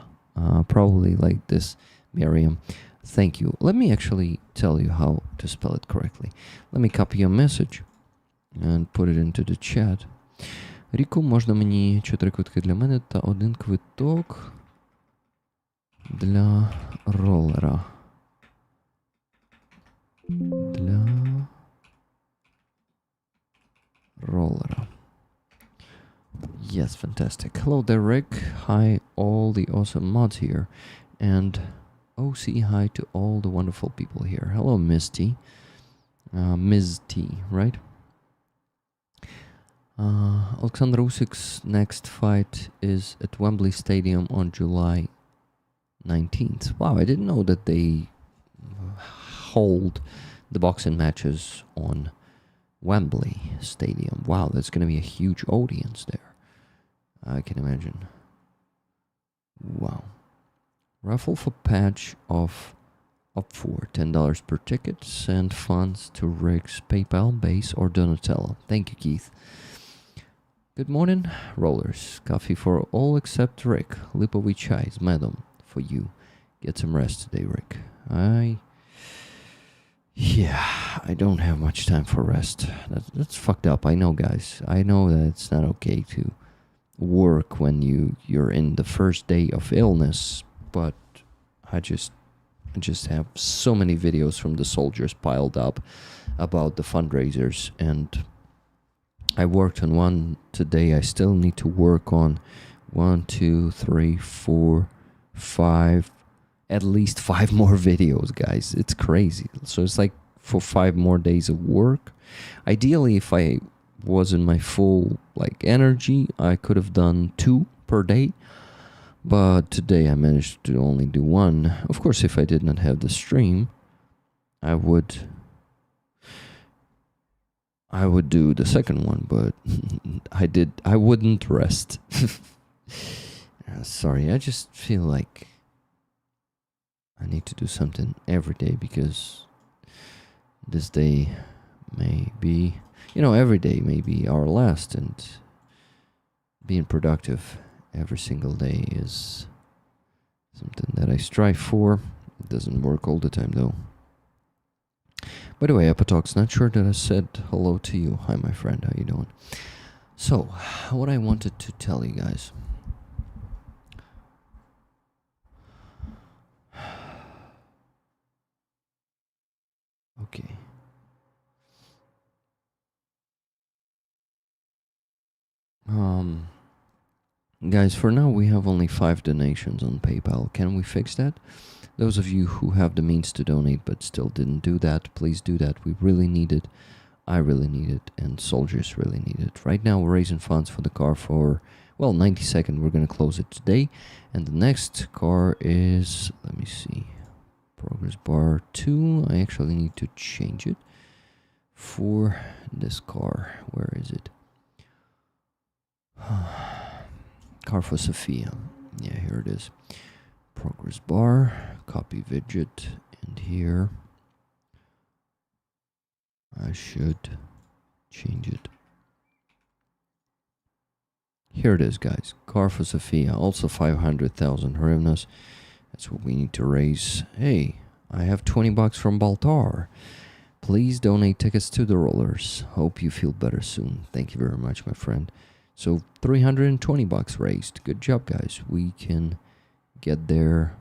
Probably like this, Miriam. Thank you. Let me actually tell you how to spell it correctly. Let me copy your message and put it into the chat. Ріку, можна мені 4 квитки для мене та 1 квиток для ролера. Для ролера. Yes, fantastic. Hello there, Rick. Hi, all the awesome mods here. And OC, hi to all the wonderful people here. Hello, Misty. Ms. T, right? Alexander Usyk's next fight is at Wembley Stadium on July 19th. Wow, I didn't know that they hold the boxing matches on Wembley Stadium. Wow, that's going to be a huge audience there. I can imagine. Wow. Raffle for patch of up for $10 per ticket. Send funds to Rick's PayPal, Base, or Donatello. Thank you, Keith. Good morning, rollers. Coffee for all except Rick. Lipovic chai is madam for you. Get some rest today, Rick. I don't have much time for rest. That's fucked up. I know, guys. I know that it's not okay to work when you're in the first day of illness, but I just have so many videos from the soldiers piled up about the fundraisers, and I worked on one today. I still need to work on 1, 2, 3, 4, 5, at least 5 more videos, guys. It's crazy. So it's like for 5 more days of work. Ideally, if I was in my full energy, I could have done 2 per day. But today I managed to only do 1. Of course, if I did not have the stream, I would do the second one, but I wouldn't rest. Sorry, I just feel like I need to do something every day, because this day may be, every day may be our last, and being productive every single day is something that I strive for. It doesn't work all the time, though. By the way, Apotalks, not sure that I said hello to you. Hi, my friend. How you doing? So, what I wanted to tell you guys. Okay. Guys, for now we have only 5 donations on PayPal. Can we fix that? Those of you who have the means to donate but still didn't do that, please do that. We really need it. I really need it, and soldiers really need it. Right now we're raising funds for the car for, 92nd. We're going to close it today. And the next car is, let me see, progress bar 2. I actually need to change it for this car. Where is it? Car for Sophia. Yeah, here it is. Progress bar, copy widget, and here I should change it. Here it is, guys. Car for Sophia, also 500,000 hryvnias. That's what we need to raise. Hey, I have 20 bucks from Baltar. Please donate tickets to the rollers. Hope you feel better soon. Thank you very much, my friend. So 320 bucks raised. Good job, guys. We can get there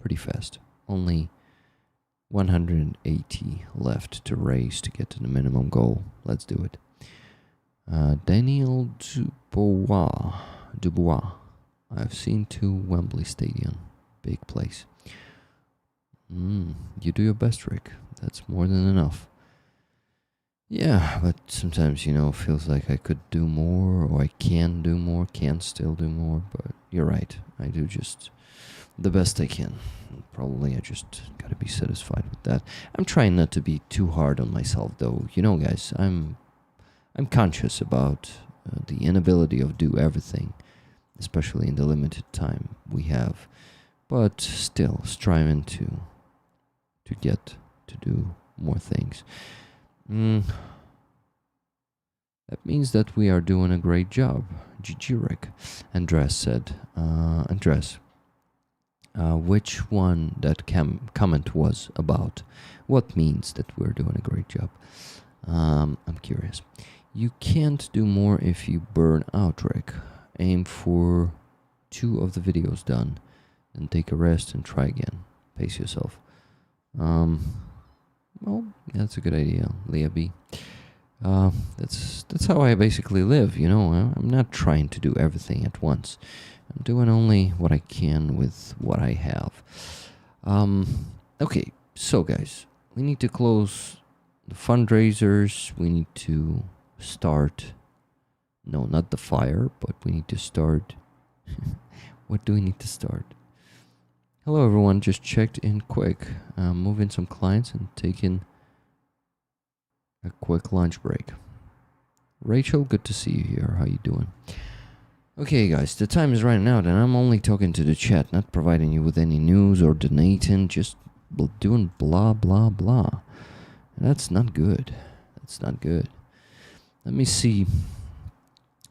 pretty fast. Only 180 left to raise to get to the minimum goal. Let's do it. Daniel Dubois. I've seen to Wembley Stadium. Big place. You do your best, Rick. That's more than enough. Yeah, but sometimes, feels like I could do more, or I can do more, can still do more, but you're right. I do just the best I can. Probably I just gotta be satisfied with that. I'm trying not to be too hard on myself, though. Guys, I'm conscious about the inability of do everything, especially in the limited time we have, but still striving to get to do more things. That means that we are doing a great job. GG, Rick. Andres said. Andres, which one that comment was about? What means that we're doing a great job? I'm curious. You can't do more if you burn out, Rick. Aim for 2 of the videos done, then take a rest and try again. Pace yourself. Well, that's a good idea, Leah B. That's how I basically live, I'm not trying to do everything at once. I'm doing only what I can with what I have. Okay, so guys, we need to close the fundraisers. We need to start. No, not the fire, but we need to start. What do we need to start? Hello everyone, just checked in quick. Moving some clients and taking a quick lunch break. Rachel, good to see you here. How you doing? Okay guys, the time is running out and I'm only talking to the chat, not providing you with any news or donating, just doing blah blah blah. That's not good. That's not good. Let me see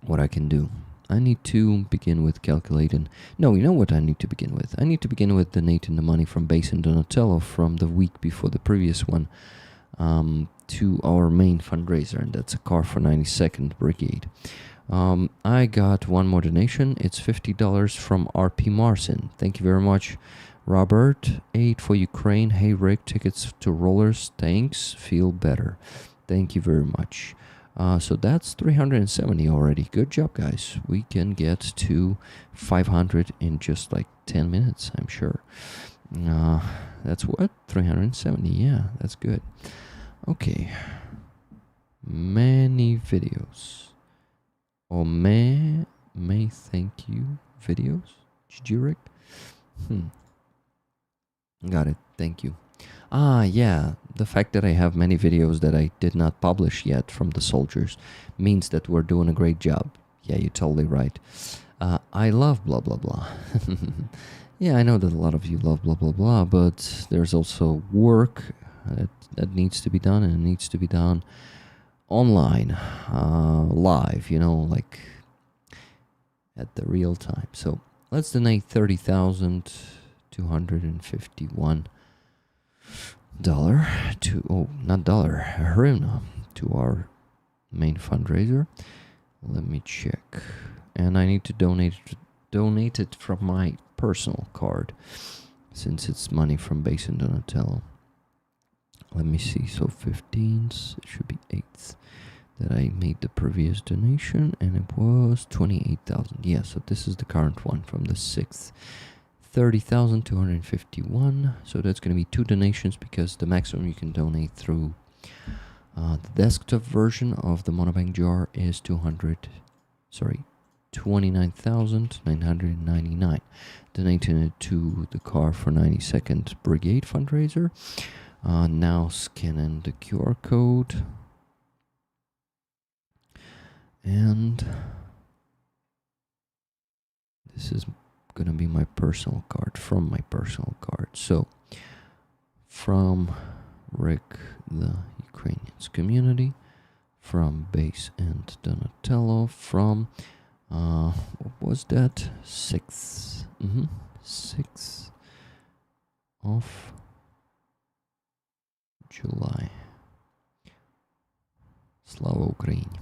what I can do. I need to begin with calculating. No, you know what I need to begin with? I need to begin with donating the money from Base and Donatello from the week before the previous one to our main fundraiser, and that's a car for 92nd Brigade. I got one more donation. It's $50 from RP Marcin. Thank you very much. Robert, aid for Ukraine. Hey Rick, tickets to rollers. Thanks. Feel better. Thank you very much. So that's 370 already. Good job, guys. We can get to 500 in just like 10 minutes, I'm sure. That's what? 370. Yeah, that's good. Okay. Many videos. Or may thank you videos. GG, Rick? Got it. Thank you. Yeah, the fact that I have many videos that I did not publish yet from the soldiers means that we're doing a great job. Yeah, you're totally right. I love blah blah blah. Yeah, I know that a lot of you love blah blah blah, but there's also work that needs to be done, and it needs to be done online, live, like at the real time. So let's donate $30,251 hryvnia to our main fundraiser. Let me check, and I need to donate it from my personal card since it's money from Base and Donatello. Let me see. So 15th, it should be 8th that I made the previous donation, and it was 28,000. Yeah, so this is the current one from the 6th. 30,251. So that's going to be 2 donations because the maximum you can donate through the desktop version of the Monobank jar is 29,999. Donating it to the car for 92nd Brigade fundraiser. Now scanning the QR code. And this is gonna be my personal card, from my personal card. So from Rick the Ukrainians community, from Base and Donatello, from what was that? 6th of July. Slava Ukraini.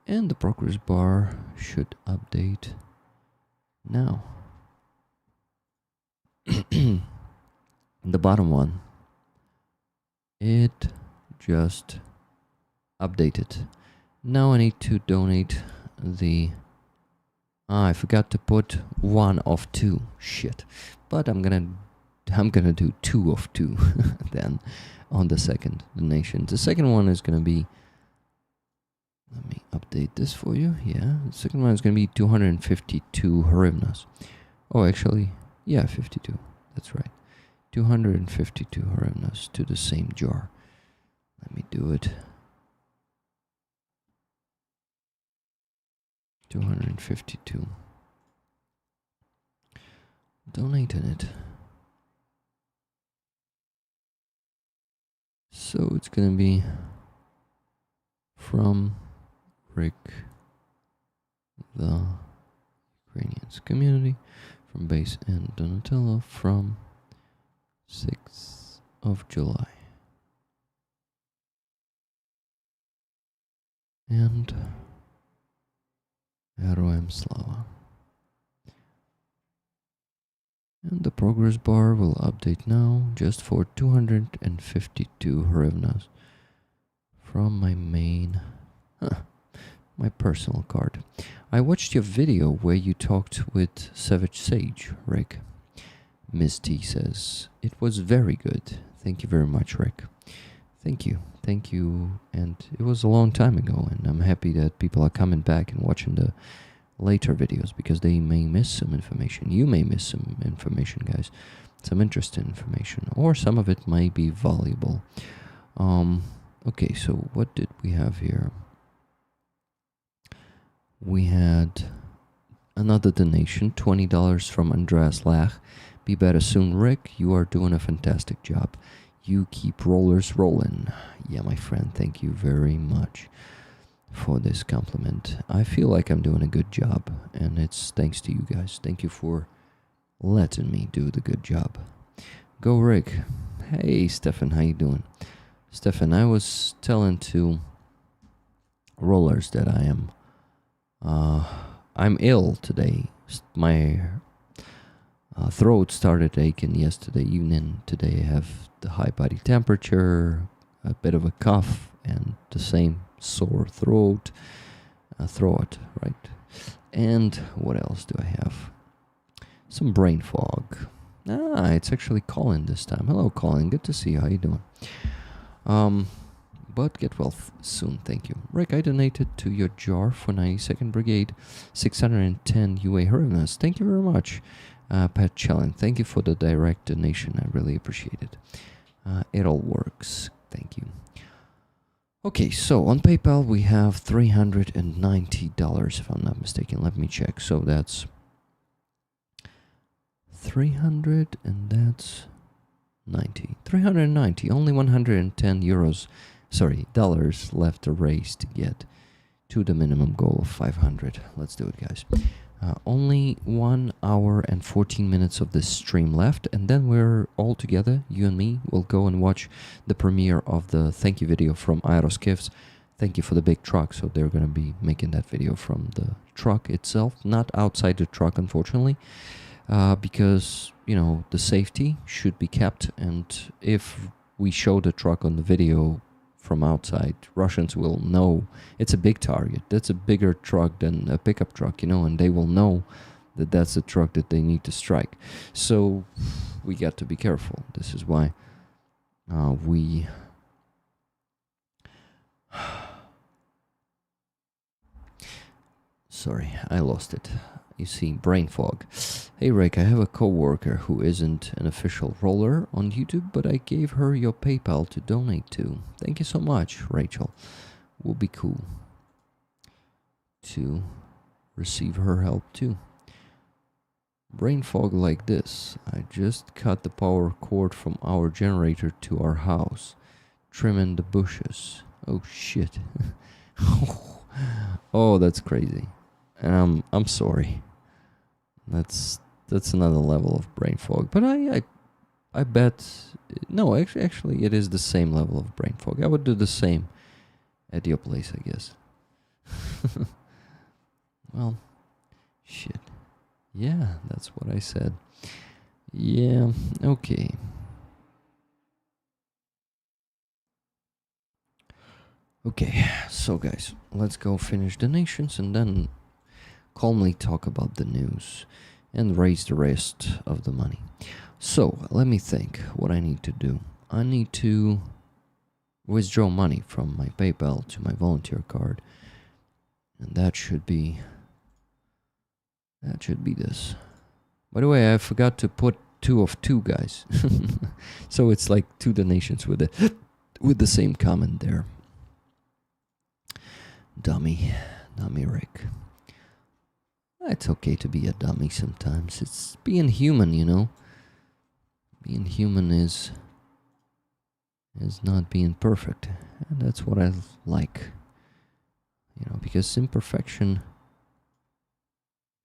And the progress bar should update now. The bottom one, it just updated. Now I need to donate the... I forgot to put 1 of 2. Shit. But I'm gonna do 2 of 2 then on the second donation. The second one is gonna be... Let me update this for you. Yeah, the second one is gonna be 252 hryvnias. Oh, actually, yeah, 52. That's right. 252 hryvnias to the same jar. Let me do it. 252. Donating it. So it's gonna be from Rick, the Ukrainians community, from Base and Donatello, from 6th of July. And Heroem Slava. And the progress bar will update now just for 252 hryvnias from my main, my personal card. I watched your video where you talked with Savage Sage, Rick. Miss T says, it was very good. Thank you very much, Rick. Thank you. Thank you. And it was a long time ago, and I'm happy that people are coming back and watching the later videos because they may miss some information. You may miss some information, guys. Some interesting information. Or some of it may be valuable. Okay, so what did we have here? We had another donation, $20 from Andreas Lach. Be better soon, Rick. You are doing a fantastic job. You keep rollers rolling. Yeah, my friend, thank you very much for this compliment. I feel like I'm doing a good job, and it's thanks to you guys. Thank you for letting me do the good job. Go, Rick. Hey, Stefan, how you doing? Stefan, I was telling to rollers that I'm ill today. My throat started aching yesterday evening. Today I have the high body temperature, a bit of a cough, and the same sore throat, right? And what else do I have? Some brain fog. It's actually Colin this time. Hello, Colin. Good to see you. How you doing? But get well soon, thank you. Rick, I donated to your jar for 92nd Brigade, 610 UA hryvnias. Thank you very much, Pat Chelin. Thank you for the direct donation. I really appreciate it. It all works. Thank you. Okay, so on PayPal we have $390, if I'm not mistaken. Let me check. So that's 300 and that's 90. 390. Only 110 euros. Sorry, dollars left to raise to get to the minimum goal of 500. Let's do it, guys. Only 1 hour and 14 minutes of this stream left, and then we're all together, you and me, will go and watch the premiere of the thank you video from Aeroskifs. Thank you for the big truck. So they're going to be making that video from the truck itself, not outside the truck, unfortunately, because, you know, the safety should be kept, and if we show the truck on the video from outside, Russians will know it's a big target. That's a bigger truck than a pickup truck, you know, and they will know that that's the truck that they need to strike. So we got to be careful. This is why we... Sorry, I lost it. You see, brain fog. Hey Rick, I have a co-worker who isn't an official roller on YouTube, but I gave her your PayPal to donate to. Thank you so much, Rachel. Will be cool to receive her help too. Brain fog like this. I just cut the power cord from our generator to our house, trimming the bushes. Oh shit. Oh, that's crazy. And I'm sorry. That's another level of brain fog. But I I bet. No, actually, it is the same level of brain fog. I would do the same at your place, I guess. Well, shit. Yeah, that's what I said. Yeah, okay. Okay, so guys, let's go finish donations and then calmly talk about the news and raise the rest of the money. So, let me think what I need to do. I need to withdraw money from my PayPal to my volunteer card. And that should be this. By the way, I forgot to put 2 of 2, guys. So it's like 2 donations with the same comment there. Dummy Rick. It's okay to be a dummy sometimes. It's being human, you know. Being human is not being perfect. And that's what I like. You know, because imperfection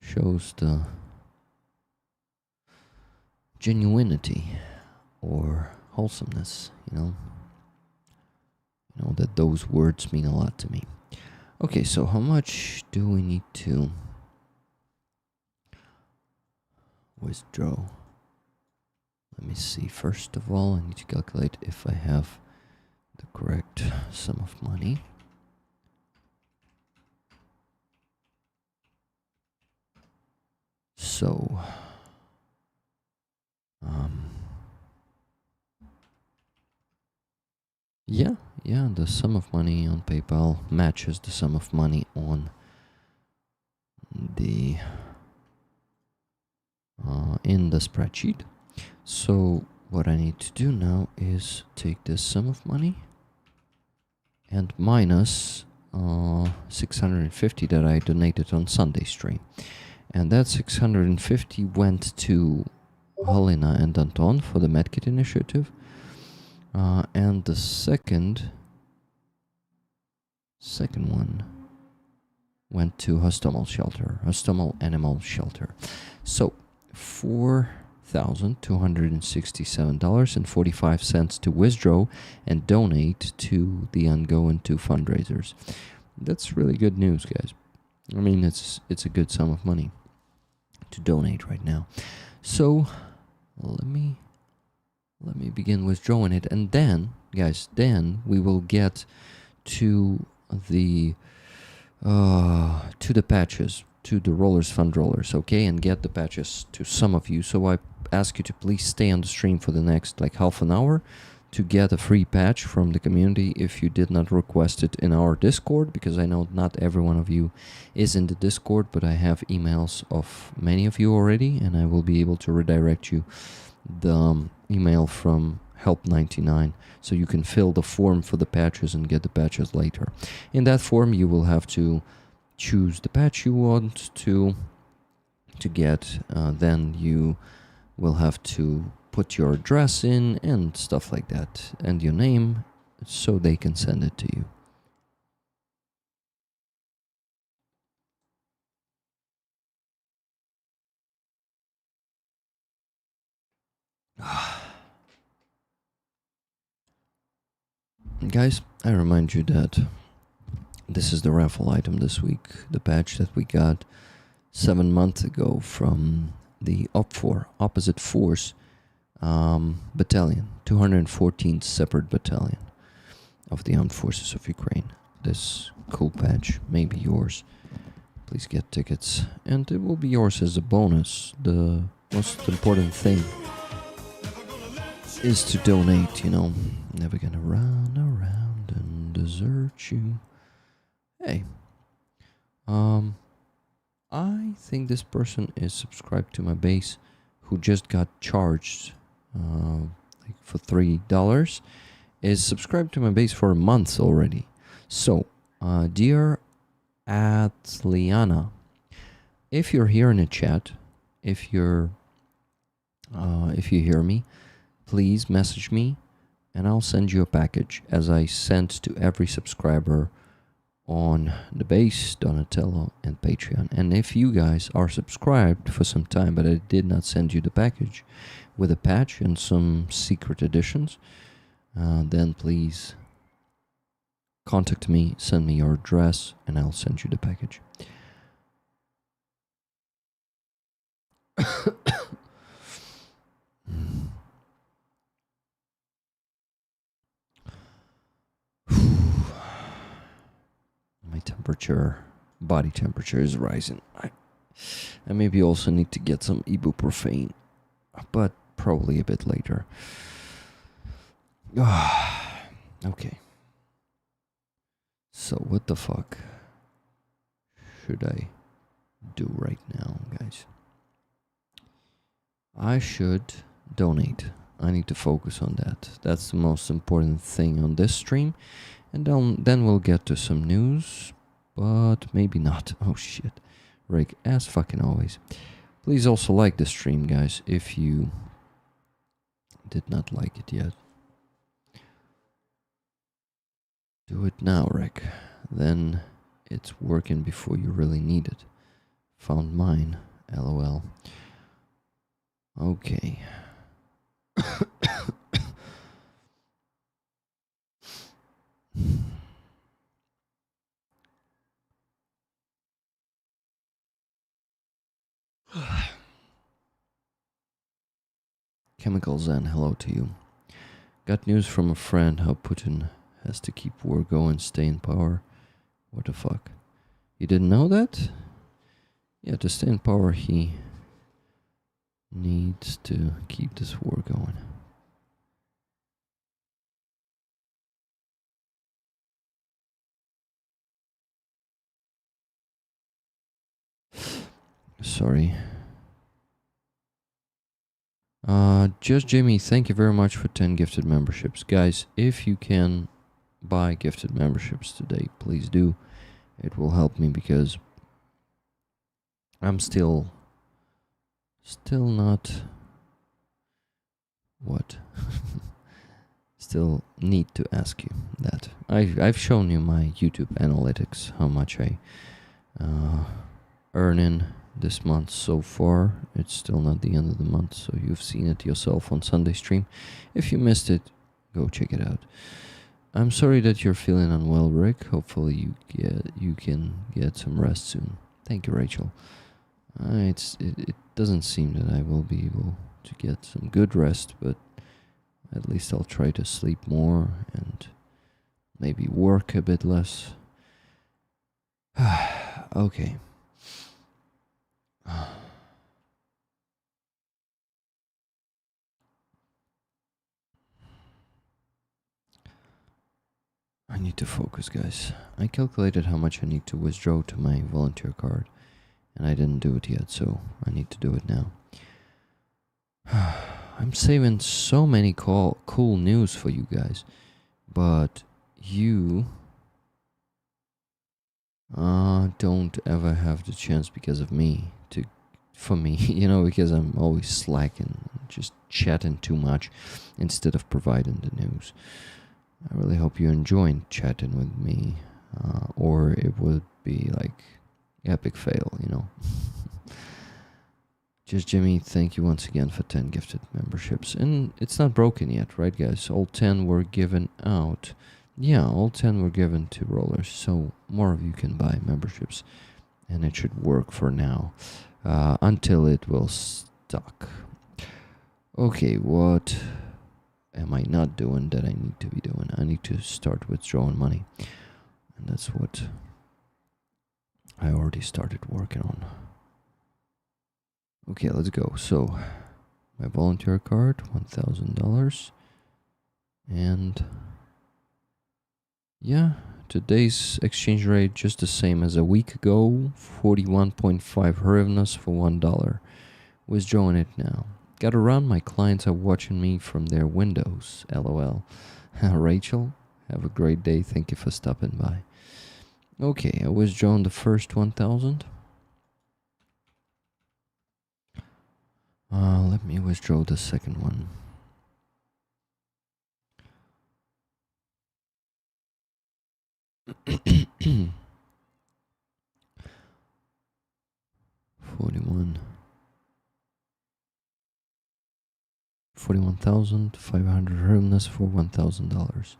shows the genuinity or wholesomeness, you know. You know that those words mean a lot to me. Okay, so how much do we need to withdraw? Let me see. First of all, I need to calculate if I have the correct sum of money. So, yeah, the sum of money on PayPal matches the sum of money on the in the spreadsheet. So what I need to do now is take this sum of money and minus 650 that I donated on Sunday stream. And that 650 went to Helena and Anton for the Medkit initiative. And the second one went to Hostomal Animal Shelter. So $4,267.45 to withdraw and donate to the ongoing 2 fundraisers. That's really good news, guys. I mean, it's a good sum of money to donate right now. So let me begin withdrawing it, and then, guys, then we will get to the patches, to the Rollers Fund Rollers, okay, and get the patches to some of you. So I ask you to please stay on the stream for the next like half an hour to get a free patch from the community if you did not request it in our Discord, because I know not every one of you is in the Discord, but I have emails of many of you already, and I will be able to redirect you the email from Help99 so you can fill the form for the patches and get the patches later. In that form, you will have to choose the patch you want to get, then you will have to put your address in and stuff like that, and your name, so they can send it to you. Guys, I remind you that this is the raffle item this week, the patch that we got 7 months ago from the Opposite Force Battalion, 214th Separate Battalion of the Armed Forces of Ukraine. This cool patch may be yours. Please get tickets, and it will be yours as a bonus. The most important thing is to donate, you know. Never gonna run around and desert you. Hey, I think this person is subscribed to my base who just got charged like for $3, is subscribed to my base for a month already. So, dear Atliana, if you're here in the chat, if you hear me, please message me and I'll send you a package, as I sent to every subscriber on the base, Donatello, and Patreon. And if you guys are subscribed for some time but I did not send you the package, with a patch and some secret editions, then please contact me, send me your address, and I'll send you the package. My body temperature is rising. I maybe also need to get some ibuprofen, but probably a bit later. Okay. So what the fuck should I do right now, guys? I should donate. I need to focus on that. That's the most important thing on this stream. And then we'll get to some news, but maybe not. Oh shit. Rick, as fucking always. Please also like the stream, guys, if you did not like it yet. Do it now, Rick. Then it's working before you really need it. Found mine. LOL. Okay. Chemicals and hello to you. Got news from a friend how Putin has to keep war going, stay in power. What the fuck? You didn't know that? Yeah, to stay in power he needs to keep this war going. Sorry. Just Jimmy, thank you very much for 10 gifted memberships. Guys, if you can buy gifted memberships today, please do. It will help me because I'm still not what? Still need to ask you that. I've shown you my YouTube analytics, how much I earn in this month so far. It's still not the end of the month, so you've seen it yourself on Sunday stream. If you missed it, go check it out. I'm sorry that you're feeling unwell, Rick. Hopefully you can get some rest soon. Thank you, Rachel. It doesn't seem that I will be able to get some good rest, but at least I'll try to sleep more and maybe work a bit less. Okay. I need to focus, guys. I calculated how much I need to withdraw to my volunteer card, and I didn't do it yet, so I need to do it now. I'm saving so many cool news for you guys, but you don't ever have the chance because of me for me, because I'm always slacking, just chatting too much instead of providing the news. I really hope you enjoyed chatting with me, or it would be like epic fail, Just Jimmy, thank you once again for 10 gifted memberships. And it's not broken yet, right, guys? All 10 were given out. Yeah, all 10 were given to rollers, so more of you can buy memberships. And it should work for now, until it will stuck. Okay, what am I not doing that I need to be doing? I need to start withdrawing money. And that's what I already started working on. Okay, let's go. So, my volunteer card, $1,000. And yeah, today's exchange rate just the same as a week ago, 41.5 hryvnias for $1. Withdrawing it now. Gotta run, my clients are watching me from their windows, LOL. Rachel, have a great day, thank you for stopping by. Okay, I withdrawn the first 1,000. Let me withdraw the second one. $41. 41,500 hryvnias for $1,000.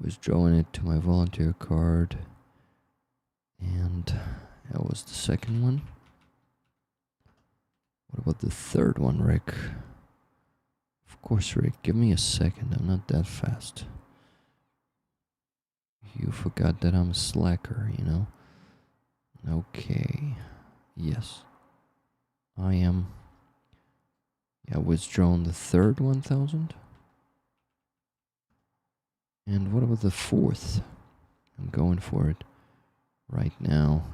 Withdrawing it to my volunteer card. And that was the second one. What about the third one, Rick? Of course, Rick. Give me a second. I'm not that fast. You forgot that I'm a slacker, you know? Okay. Yes. I am. Yeah, withdrawn the third 1,000. And what about the fourth? I'm going for it right now.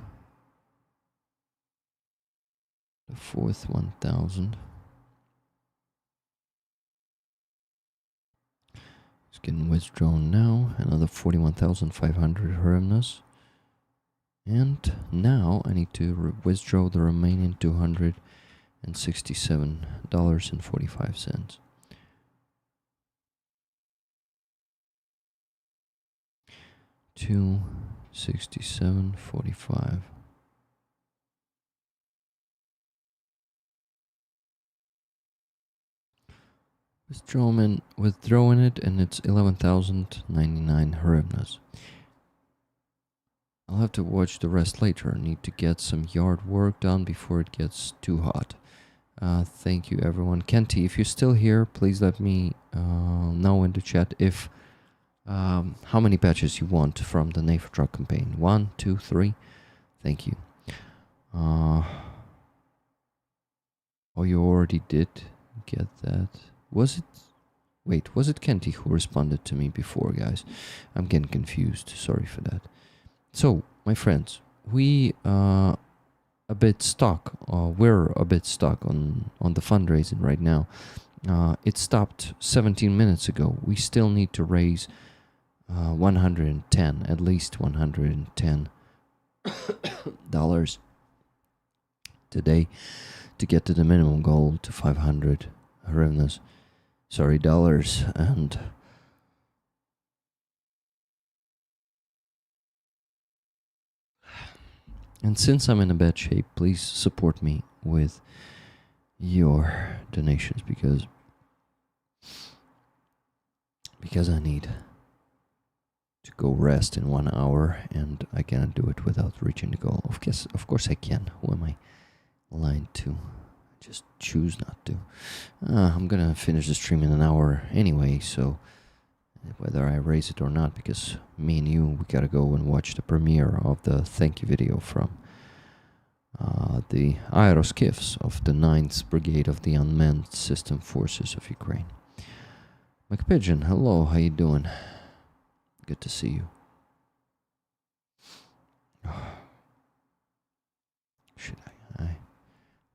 The fourth 1,000. It's getting withdrawn now. Another 41,500 hryvnias. And now I need to withdraw the remaining $267.45. $267.45. Withdrawing it, and it's 11,099 hryvnias. I'll have to watch the rest later. I need to get some yard work done before it gets too hot. Thank you, everyone. Kenty, if you're still here, please let me know in the chat if how many patches you want from the Naver Truck campaign. 1, 2, 3. Thank you. Oh, you already did get that. Was it? Wait, was it Kenty who responded to me before, guys? I'm getting confused. Sorry for that. So, my friends, we a bit stuck. We're a bit stuck on the fundraising right now. It stopped 17 minutes ago. We still need to raise 110, at least $110 today to get to the minimum goal to 500 hryvnias. Sorry, dollars. And since I'm in a bad shape, please support me with your donations because I need to go rest in 1 hour, and I cannot do it without reaching the goal. Of course I can. Who am I lying to? Just choose not to. I'm gonna finish the stream in an hour anyway, so whether I raise it or not, because me and you, we gotta go and watch the premiere of the thank you video from the aeroskiffs of the 9th Brigade of the Unmanned System Forces of Ukraine. McPigeon, hello, how you doing? Good to see you. Should I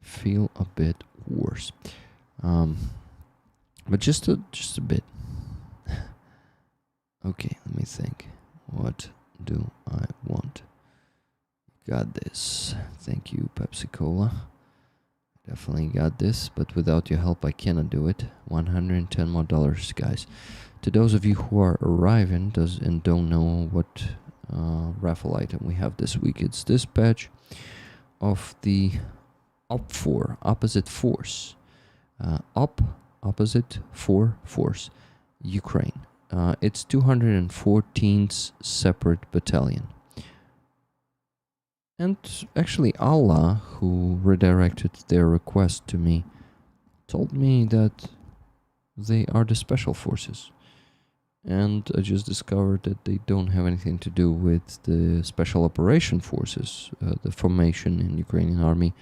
feel a bit worse, but just a bit. Okay, let me think. What do I want? Got this. Thank you, Pepsi Cola. Definitely got this, but without your help I cannot do it. $110 more, guys. To those of you who are arriving and don't know what raffle item we have this week, it's this badge of the opposite force. Opposite force, Ukraine. It's 214th separate battalion. And actually Allah, who redirected their request to me, told me that they are the special forces. And I just discovered that they don't have anything to do with the special operation forces, the formation in Ukrainian army,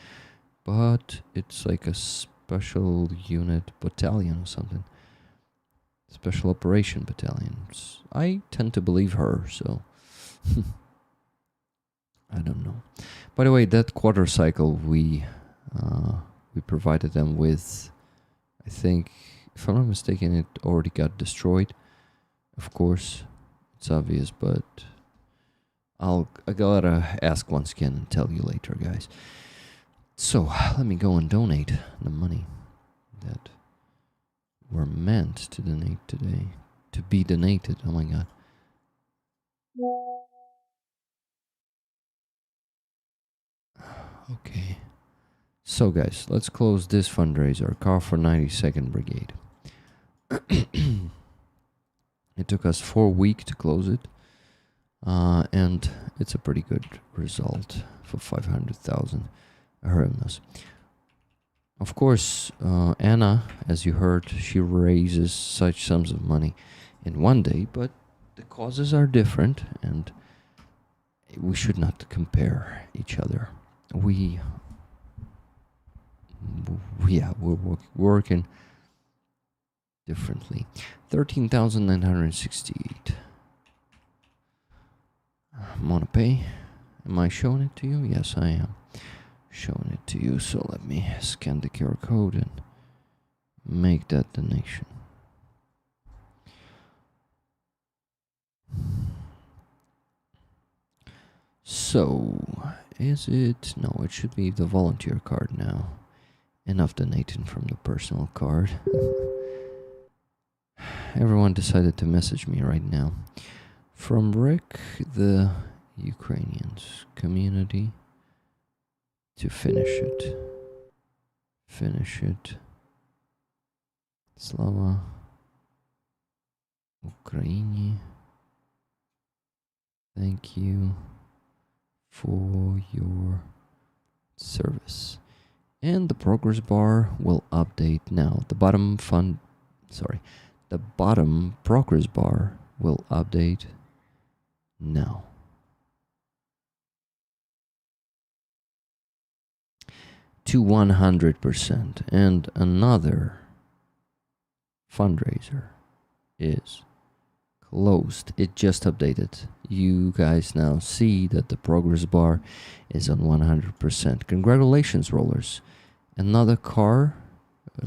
but it's like a special unit battalion or something. Special operation battalions. I tend to believe her, so I don't know. By the way, that quarter cycle we provided them with, I think, if I'm not mistaken, it already got destroyed. Of course, it's obvious, but I gotta ask once again and tell you later, guys. So let me go and donate the money that were meant to donate today, to be donated. Oh my god. Okay. So guys, let's close this fundraiser, Car for 92nd Brigade. It took us 4 weeks to close it, and it's a pretty good result for 500,000 hryvnias. Of course, Anna, as you heard, she raises such sums of money in one day, but the causes are different, and we should not compare each other. We're working differently. 13,968. MonoPay. Am I showing it to you? Yes, I am showing it to you. So let me scan the QR code and make that donation. So, is it? No, it should be the volunteer card now. Enough donating from the personal card. Everyone decided to message me right now. From Rick, the Ukrainians community, to finish it. Finish it. Slava Ukraini. Thank you for your service. And the progress bar will update now. The bottom progress bar will update now. To 100%. And another fundraiser is closed. It just updated. You guys now see that the progress bar is on 100%. Congratulations, rollers. Another car,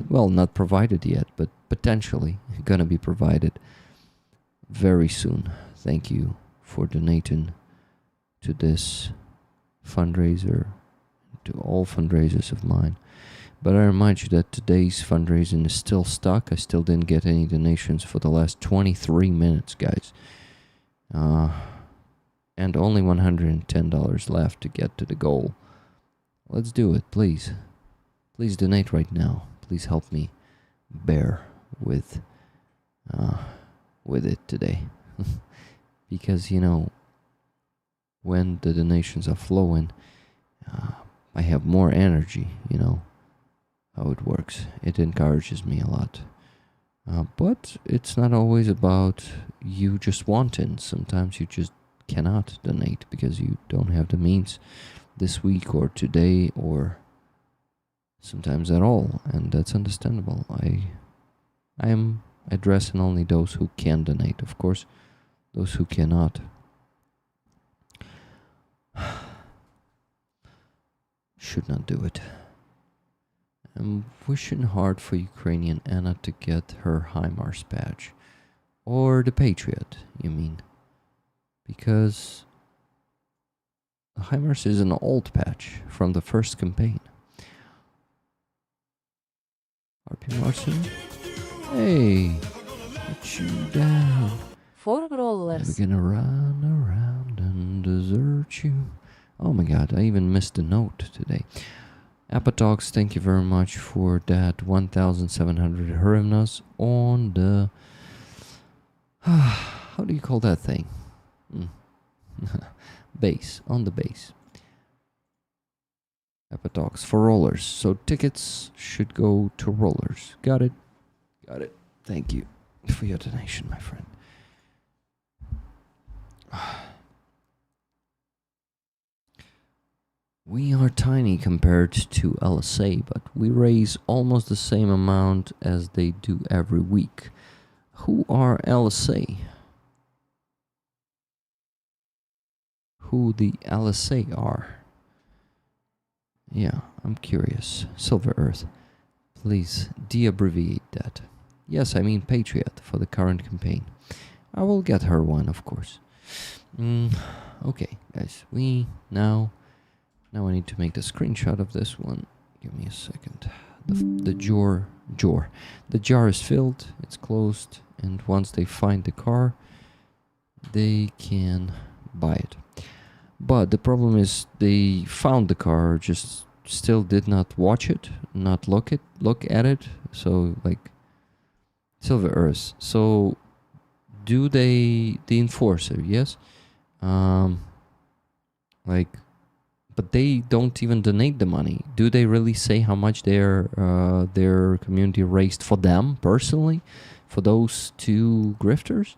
well, not provided yet, but potentially gonna be provided very soon. Thank you for donating to this fundraiser, to all fundraisers of mine. But I remind you that today's fundraising is still stuck. I still didn't get any donations for the last 23 minutes, guys. And only $110 left to get to the goal. Let's do it, please. Please donate right now. Please help me bear with it today. Because, you know, when the donations are flowing, I have more energy, you know how it works. It encourages me a lot. But it's not always about you just wanting. Sometimes you just cannot donate because you don't have the means this week or today or sometimes at all, and that's understandable. I am addressing only those who can donate. Of course, those who cannot should not do it. I'm wishing hard for Ukrainian Anna to get her HIMARS badge. Or the Patriot, you mean. Because the HIMARS is an old patch from the first campaign. RP Martin? Hey! Put you down. For rollers. We're gonna run around and desert you. Oh my god, I even missed a note today. Apatox, thank you very much for that 1,700 hryvnias on the... how do you call that thing? Base, on the base. Apatox for rollers. So tickets should go to rollers. Got it? Got it. Thank you for your donation, my friend. We are tiny compared to LSA, but we raise almost the same amount as they do every week. Who are LSA? Who the LSA are? Yeah, I'm curious. Silver Earth, please de-abbreviate that. Yes, I mean Patriot for the current campaign. I will get her one, of course. Okay, guys, now I need to make the screenshot of this one. Give me a second. The jar is filled, it's closed, and once they find the car, they can buy it. But the problem is they found the car, just still did not watch it, not look at it. So like Silver Earth. So, do they the enforcer? Yes. Like, but they don't even donate the money. Do they really say how much their community raised for them personally, for those two grifters?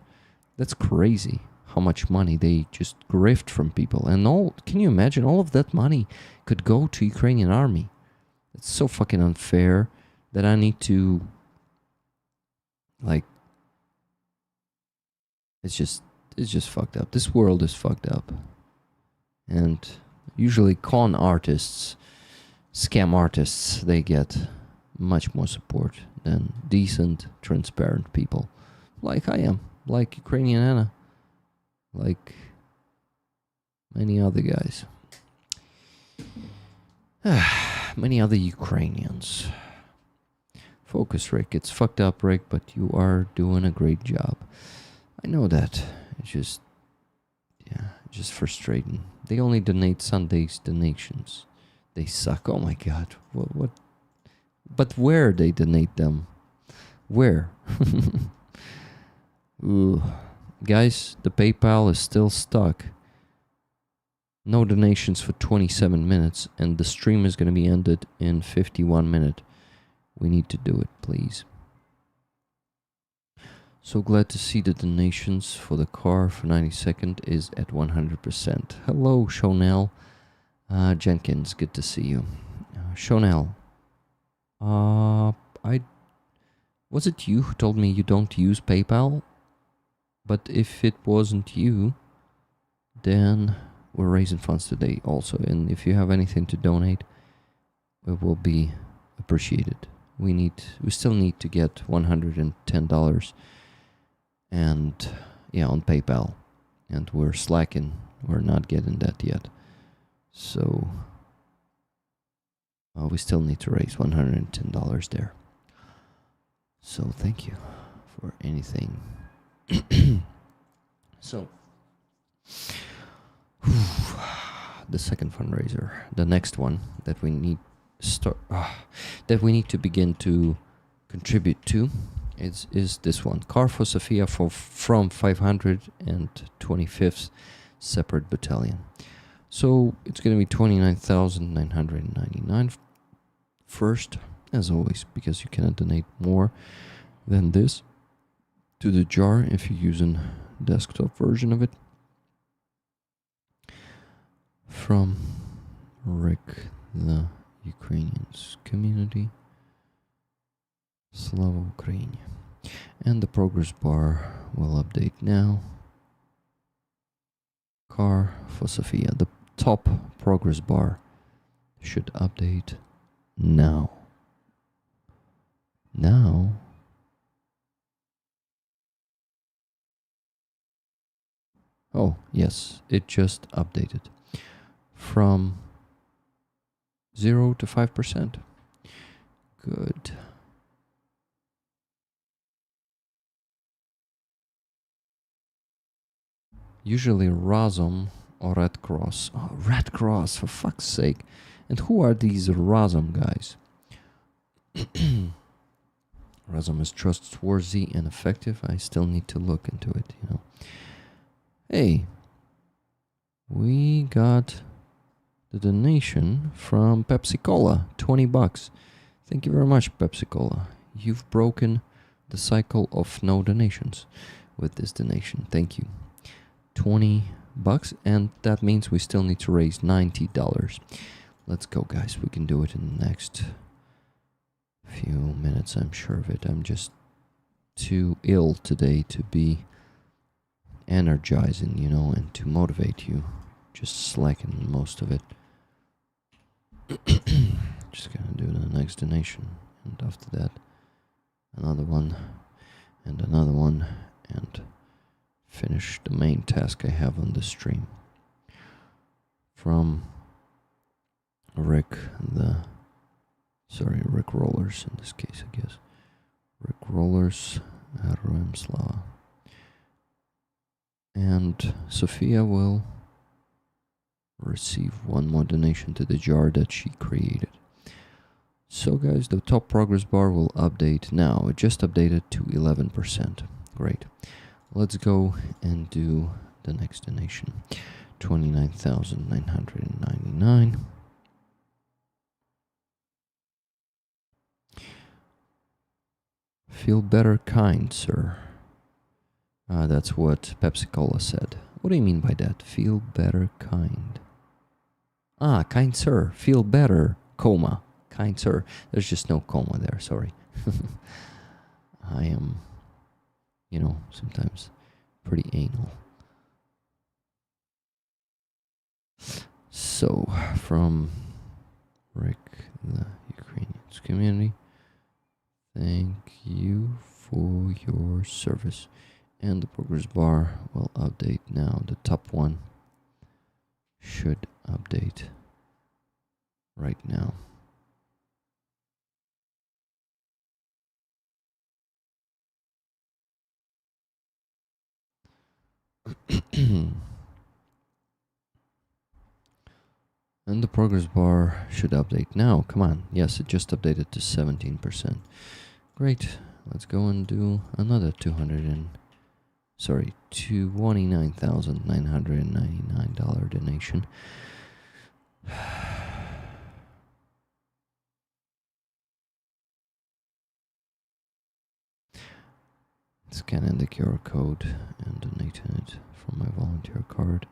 That's crazy. How much money they just grift from people, and all. Can you imagine all of that money could go to Ukrainian army? It's so fucking unfair that I need to, like, it's just fucked up. This world is fucked up. And usually con artists, scam artists, they get much more support than decent, transparent people. Like I am. Like Ukrainian Anna. Like many other guys. Many other Ukrainians. Focus, Rick. It's fucked up, Rick, but you are doing a great job. I know that. It's just, yeah, just frustrating. They only donate Sunday's donations. They suck. Oh my God. What? But where they donate them? Where? Ooh. Guys, the PayPal is still stuck. No donations for 27 minutes, and the stream is going to be ended in 51 minutes. We need to do it, please. So glad to see the donations for the car for 92nd is at 100%. Hello, Shonel. Jenkins, good to see you. Shonel. Was it you who told me you don't use PayPal? But if it wasn't you, then we're raising funds today also. And if you have anything to donate, it will be appreciated. We still need to get $110 and yeah, on PayPal. And we're slacking. We're not getting that yet. So we still need to raise $110 there. So thank you for anything. So the second fundraiser, the next one that we need to begin to contribute to is this one. Car for Sofia from 525th separate battalion. So it's going to be 29,999 first, as always, because you cannot donate more than this to the jar if you're using desktop version of it. From Rick, the Ukrainians community, Slava Ukraine. And the progress bar will update now. Car for Sofia. The top progress bar should update now. Now. Oh, yes, it just updated. From 0 to 5%. Good. Usually Razom or Red Cross. Oh, Red Cross, for fuck's sake. And who are these Razom guys? Razom is trustworthy and effective. I still need to look into it, you know. Hey, we got the donation from Pepsi Cola, $20. Thank you very much, Pepsi Cola. You've broken the cycle of no donations with this donation. Thank you. $20, and that means we still need to raise $90. Let's go, guys. We can do it in the next few minutes, I'm sure of it. I'm just too ill today to be energizing, you know, and to motivate you. Just slacking most of it. Just gonna do the next donation, and after that another one and another one, and finish the main task I have on the stream. From Rick Rollers in this case, I guess. Rick Rollers, Heroem Slava. And Sophia will receive one more donation to the jar that she created. So guys, the top progress bar will update now. It just updated to 11%. Great. Let's go and do the next donation. 29,999. Feel better, kind sir. That's what Pepsi-Cola said. What do you mean by that? Feel better, kind. Kind sir. Feel better, comma. Kind sir. There's just no comma there, sorry. I am, sometimes pretty anal. So, from Rick, the Ukrainians community, thank you for your service. And the progress bar will update now. The top one should update right now. And the progress bar should update now. Come on. Yes, it just updated to 17%. Great. Let's go and do another $29,999 donation. Scan in the QR code and donate it from my volunteer card.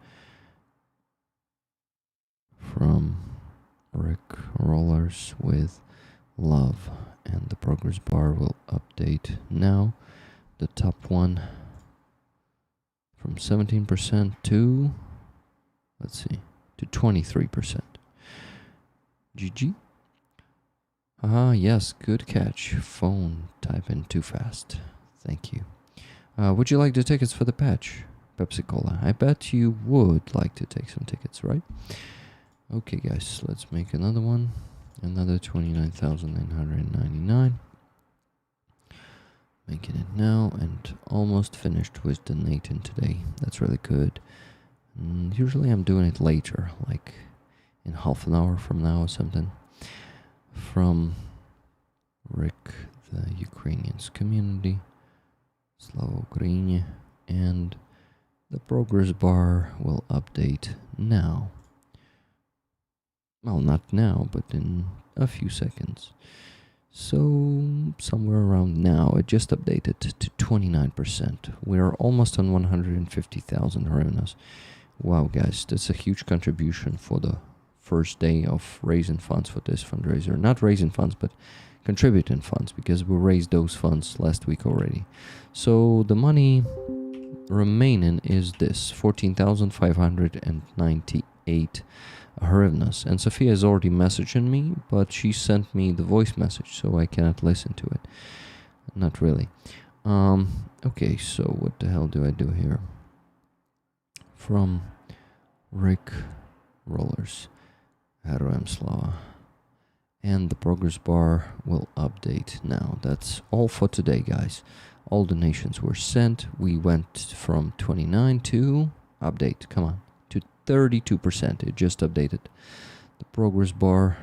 From Rick Rollers with love. And the progress bar will update now. The top one from 17% to, let's see, to 23%. GG. Yes, good catch. Phone typing too fast. Thank you. Would you like the tickets for the patch? Pepsi-Cola. I bet you would like to take some tickets, right? Okay, guys, let's make another one. Another 29,999. Making it now and almost finished with donating today. That's really good. Usually I'm doing it later, like in half an hour from now or something. From Rick, the Ukrainians community, Slava Ukraine, and the progress bar will update now. Well, not now, but in a few seconds. So, somewhere around now, it just updated to 29%. We are almost on 150,000 hryvnias. Wow, guys, that's a huge contribution for the first day of raising funds for this fundraiser. Not raising funds, but contributing funds, because we raised those funds last week already. So, the money remaining is this, 14,598 hryvnias. And Sophia is already messaging me, but she sent me the voice message, so I cannot listen to it. Not really. Okay, so what the hell do I do here? From Rick Rollers, Heroem Slava. And the progress bar will update now. That's all for today, guys. All donations were sent. We went from 29 to update. Come on. 32%. It just updated. The progress bar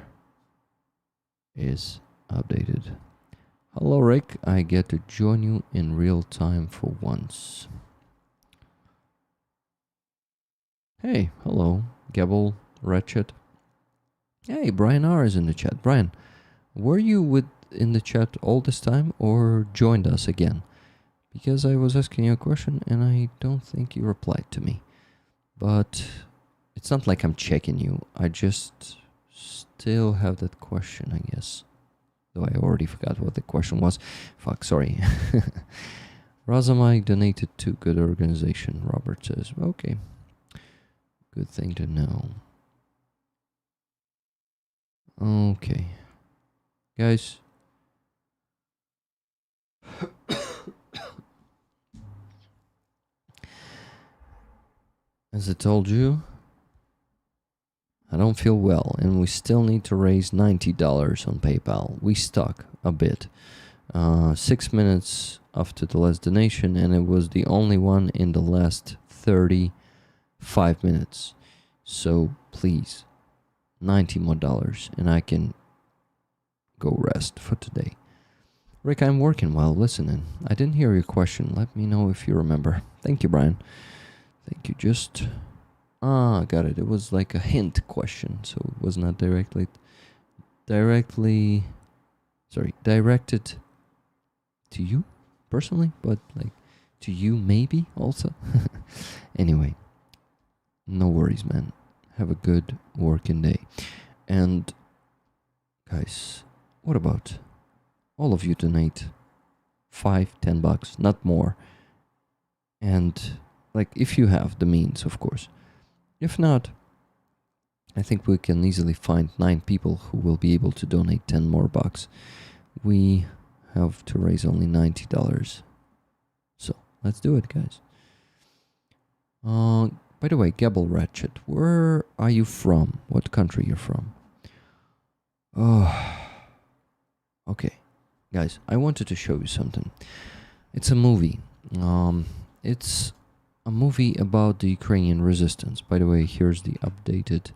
is updated. Hello, Rick. I get to join you in real time for once. Hey, hello, Gebel, Ratchet. Hey, Brian R is in the chat. Brian, were you in the chat all this time or joined us again? Because I was asking you a question and I don't think you replied to me. But it's not like I'm checking you. I just still have that question, I guess. Though I already forgot what the question was. Fuck, sorry. Razamai donated to good organization, Robert says. Okay. Good thing to know. Okay. Guys. As I told you, I don't feel well, and we still need to raise $90 on PayPal. We stuck a bit. 6 minutes after the last donation, and it was the only one in the last 35 minutes. So please, $90 more, and I can go rest for today. Rick, I'm working while listening. I didn't hear your question. Let me know if you remember. Thank you, Brian. Thank you. Just got it. It was like a hint question, so it was not directed to you personally, but like to you maybe also. Anyway, no worries, man. Have a good working day. And guys, what about all of you donate $5-10, not more. And like if you have the means, of course. If not, I think we can easily find 9 people who will be able to donate 10 more bucks. We have to raise only $90. So let's do it, guys. By the way, Gebel Ratchet, where are you from? What country you're from? Oh, okay. Guys, I wanted to show you something. It's a movie. It's a movie about the Ukrainian resistance. By the way, here's the updated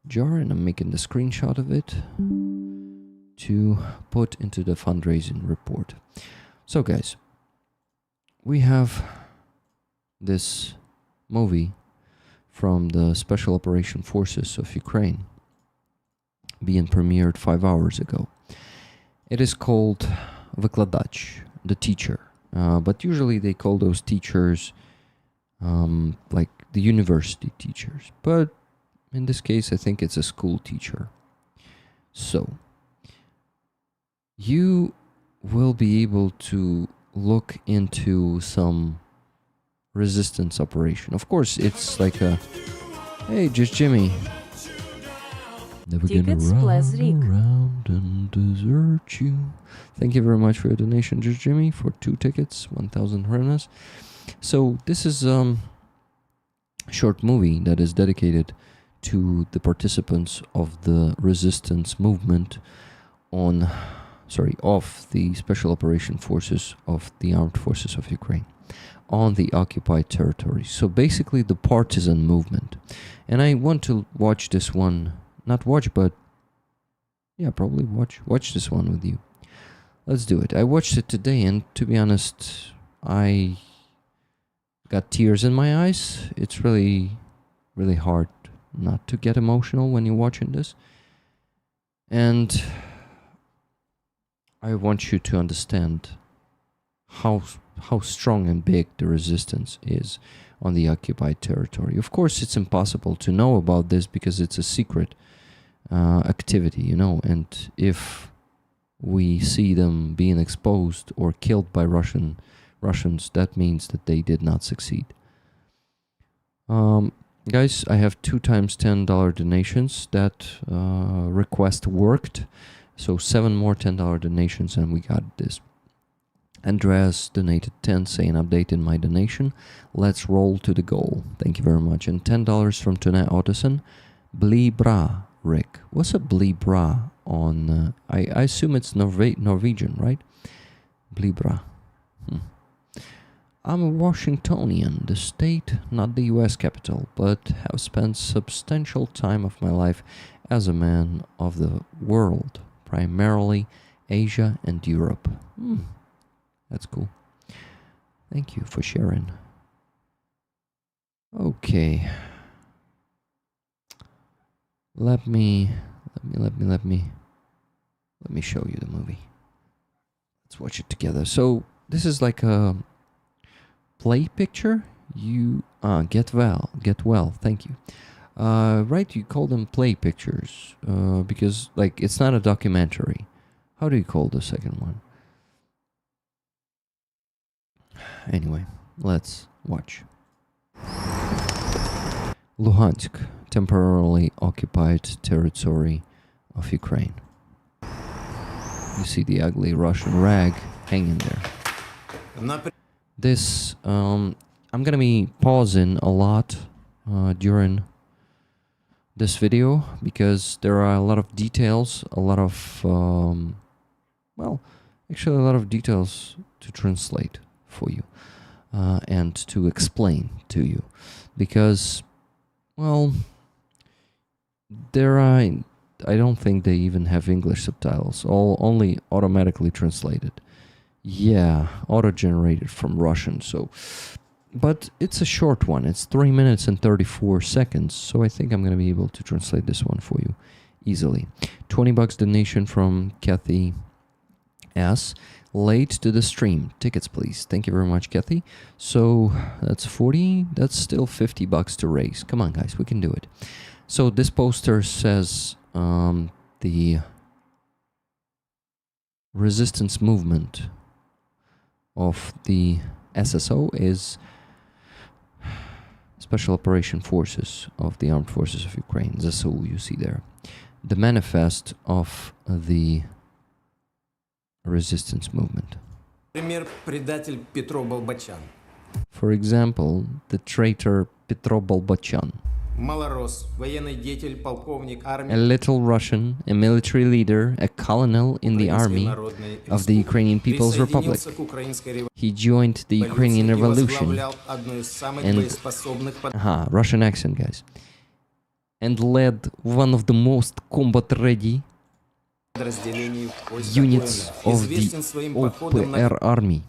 jar, and I'm making the screenshot of it to put into the fundraising report. So, guys, we have this movie from the Special Operation Forces of Ukraine being premiered 5 hours ago. It is called Викладач, the teacher. But usually they call those teachers like the university teachers. But in this case, I think it's a school teacher. So, you will be able to look into some resistance operation. Of course, it's like a, hey, just Jimmy. Never gonna run around and desert you. Thank you very much for your donation, Just Jimmy, for 2 tickets, 1,000 hryvnias. So this is a short movie that is dedicated to the participants of the resistance movement of the Special Operation Forces of the Armed Forces of Ukraine on the occupied territory. So basically the partisan movement. And I want to watch this one. Not watch, but yeah, probably watch this one with you. Let's do it. I watched it today, and to be honest, I got tears in my eyes. It's really, really hard not to get emotional when you're watching this. And I want you to understand how strong and big the resistance is on the occupied territory. Of course, it's impossible to know about this because it's a secret activity, you know, and if we see them being exposed or killed by Russians, that means that they did not succeed. Guys, I have 2 times $10 donations. That request worked, so 7 more $10 donations and we got this. Andreas donated 10, saying updated my donation. Let's roll to the goal. Thank you very much. And $10 from Tune Ottesen. Bli bra, Rick. What's a bli bra on... I assume it's Norwegian, right? Bli bra. I'm a Washingtonian, the state, not the US capital, but have spent substantial time of my life as a man of the world, primarily Asia and Europe. That's cool. Thank you for sharing. Okay. Let me show you the movie. Let's watch it together. So this is like a play picture. You get well. Thank you. Right, you call them play pictures because like it's not a documentary. How do you call the second one? Anyway, let's watch. Luhansk, temporarily occupied territory of Ukraine. You see the ugly Russian rag hanging there. This, I'm gonna be pausing a lot during this video because there are a lot of details, a lot of, actually a lot of details to translate for you and to explain to you because, well, there are I don't think they even have English subtitles. Only automatically translated. Yeah, auto-generated from Russian. So, but it's a short one. It's 3 minutes and 34 seconds. So I think I'm gonna be able to translate this one for you easily. $20 donation from Kathy S. Late to the stream. Tickets, please. Thank you very much, Kathy. So that's 40. That's still $50 to raise. Come on, guys. We can do it. So this poster says the resistance movement of the SSO is Special Operation Forces of the Armed Forces of Ukraine. ZSU, you see there. The manifest of the resistance movement. For example, the traitor Petro Bolbochan. A little Russian, a military leader, a colonel in the army of the Ukrainian People's Republic. He joined the Ukrainian Revolution and Russian accent, guys, and led one of the most combat-ready units of the OPR army.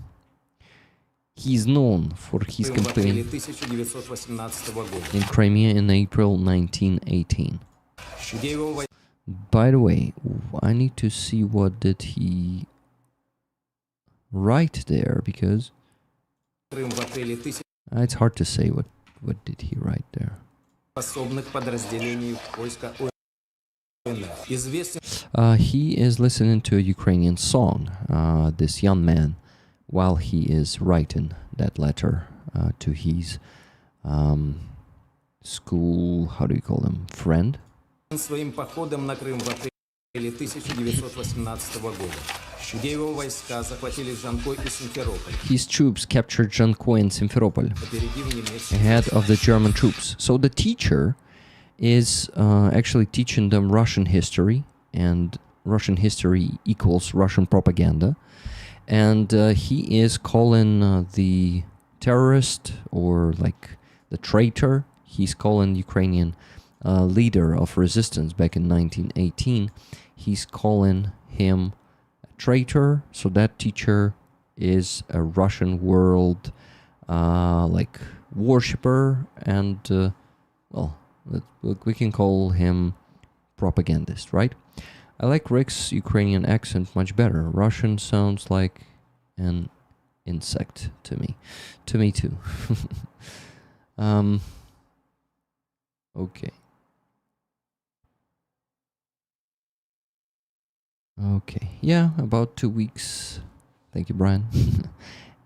He is known for his campaign in Crimea in April 1918. By the way, I need to see what did he write there, because it's hard to say what did he write there. He is listening to a Ukrainian song, this young man, while he is writing that letter to his school, how do you call him, friend? His troops captured Janko and Simferopol ahead of the German troops. So the teacher is actually teaching them Russian history, and Russian history equals Russian propaganda. And he is calling the terrorist, or like the traitor, he's calling Ukrainian leader of resistance back in 1918, he's calling him a traitor. So that teacher is a Russian world like worshipper, and well, we can call him propagandist, right? I like Rick's Ukrainian accent much better. Russian sounds like an insect to me. To me too. Okay. Okay. Yeah, about 2 weeks. Thank you, Brian.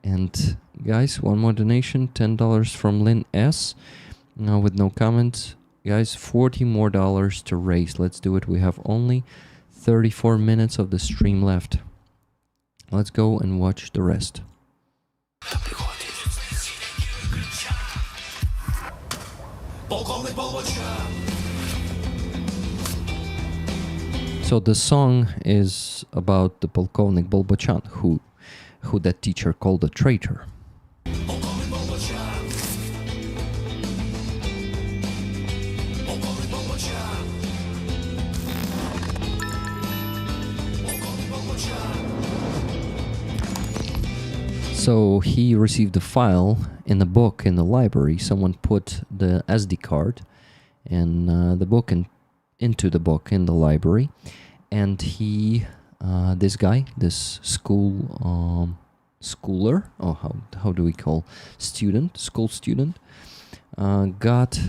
And guys, one more donation, $10 from Lynn S. Now with no comments. Guys, $40 more to raise. Let's do it. We have only 34 minutes of the stream left. Let's go and watch the rest. So the song is about the Polkovnik Bolbochan, who that teacher called a traitor. So he received a file in a book in the library. Someone put the SD card and the book into the book in the library, and he, this guy, this schooler, or how do we call school student, got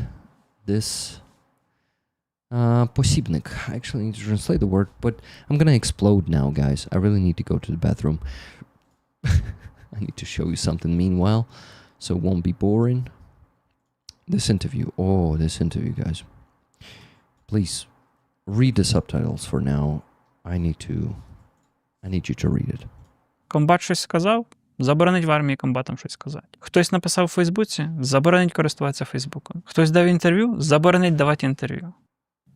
this посібник. I actually need to translate the word, but I'm gonna explode now, guys. I really need to go to the bathroom. I need to show you something meanwhile, so it won't be boring. This interview, guys. Please read the subtitles for now. I need you to read it. Комбат щось сказав? Заборонить в армії комбатам щось сказати. Хтось написав у Фейсбуці? Заборонить користуватися Фейсбуком. Хтось дав інтерв'ю? Заборонить давати інтерв'ю.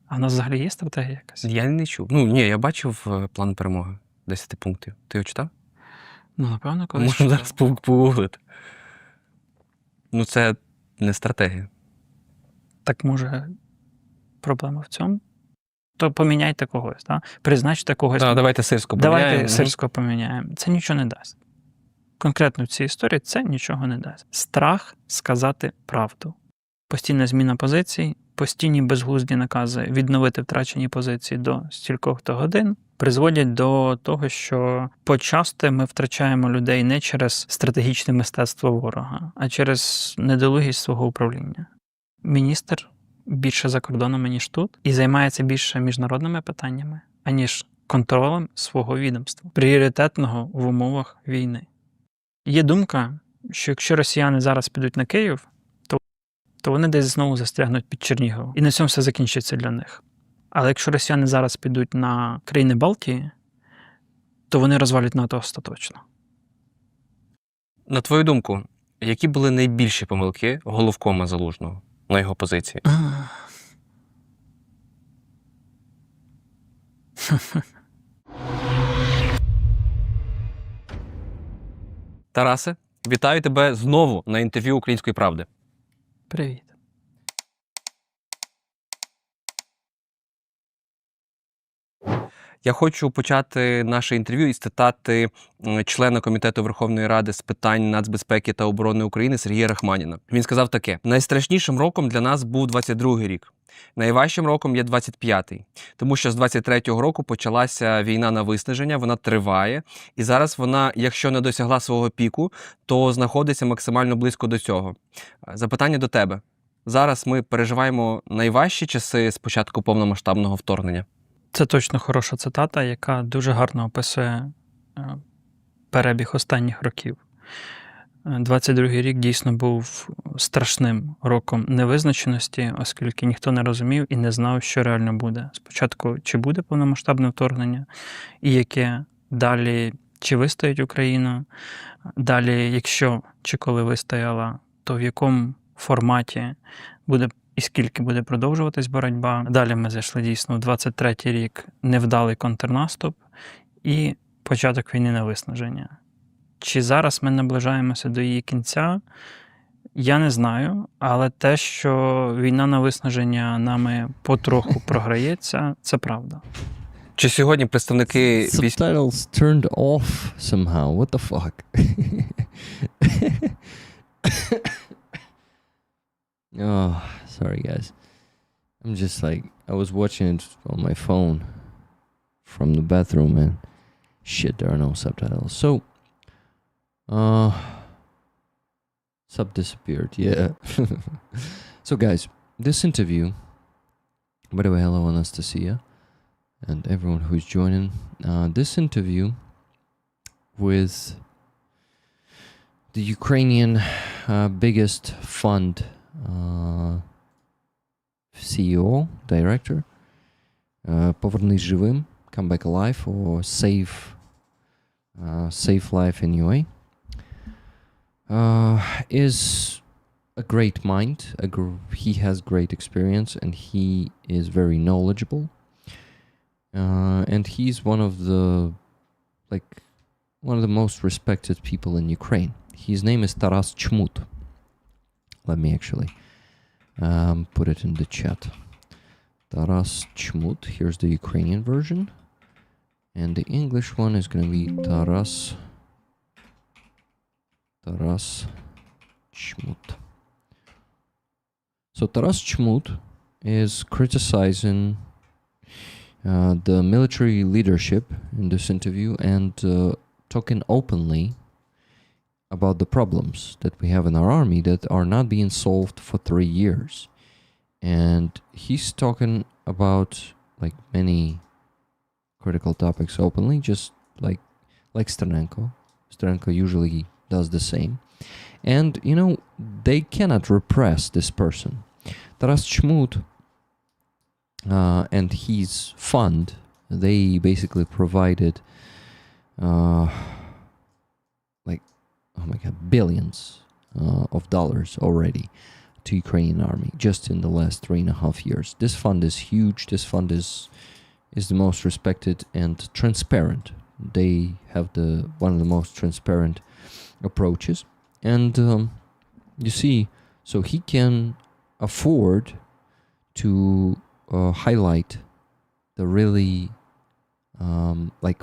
А в нас взагалі є стратегія якась? Я не чув. Ну, ні, я бачив план перемоги 10 пунктів. Ти його читав? Ну, напевно, колись Можна читав. зараз погуглити. Ну, це не стратегія. Так може проблема в цьому? то поміняйте когось, да? Призначте когось. Давайте Сирську поміняємо. Давайте Сирського поміняємо. Це нічого не дасть. Конкретно в цій історії це нічого не дасть. Страх сказати правду. Постійна зміна позицій, постійні безглузді накази відновити втрачені позиції до стількох-то годин призводять до того, що почасти ми втрачаємо людей не через стратегічне мистецтво ворога, а через недолугість свого управління. Міністр більше за кордонами, ніж тут, і займається більше міжнародними питаннями, аніж контролем свого відомства, пріоритетного в умовах війни. Є думка, що якщо росіяни зараз підуть на Київ, то вони десь знову застрягнуть під Черніговом. І на цьому все закінчиться для них. Але якщо росіяни зараз підуть на країни Балтії, то вони розвалять НАТО остаточно. На твою думку, які були найбільші помилки головкома Залужного на його позиції? Тарасе, вітаю тебе знову на інтерв'ю «Української правди». Привіт. Я хочу почати наше інтерв'ю із цитати члена Комітету Верховної Ради з питань нацбезпеки та оборони України Сергія Рахманіна. Він сказав таке: «Найстрашнішим роком для нас був 22-й рік. Найважчим роком є 25-й. Тому що з 23-го року почалася війна на виснаження, вона триває. І зараз вона, якщо не досягла свого піку, то знаходиться максимально близько до цього». Запитання до тебе. Зараз ми переживаємо найважчі часи з початку повномасштабного вторгнення? Це точно хороша цитата, яка дуже гарно описує перебіг останніх років. 22-й рік дійсно був страшним роком невизначеності, оскільки ніхто не розумів і не знав, що реально буде. Спочатку, чи буде повномасштабне вторгнення, і яке, далі, чи вистоїть Україна, далі, якщо чи коли вистояла, то в якому форматі буде і скільки буде продовжуватись боротьба. Далі ми зайшли дійсно в 23-й рік, невдалий контрнаступ і початок війни на виснаження. Чи зараз ми наближаємося до її кінця, я не знаю, але те, що війна на виснаження нами потроху програється, це правда. Чи сьогодні представники Subtitles turned off somehow. What the fuck? Oh, sorry guys. I'm just like, I was watching it on my phone from the bathroom and shit, there are no subtitles. So, sub disappeared, yeah. So guys, this interview, by the way, hello Anastasia and everyone who's joining. This interview with the Ukrainian biggest fund CEO, director, Повернись живим, Come Back Alive, or Save Life in UA, is a great mind. He has great experience and he is very knowledgeable. And he's one of the most respected people in Ukraine. His name is Taras Chmut. Let me actually put it in the chat. Taras Chmut. Here's the Ukrainian version. And the English one is going to be Taras Chmut. So Taras Chmut is criticizing the military leadership in this interview and talking openly about the problems that we have in our army that are not being solved for 3 years. And he's talking about like many critical topics openly, just like Sternenko. Sternenko usually does the same. And, you know, they cannot repress this person. Taras Chmut and his fund, they basically provided oh my god, billions of dollars already to Ukrainian army just in the last 3.5 years. This fund is huge. This fund is the most respected and transparent. They have one of the most transparent approaches. And you see, so he can afford to highlight the really,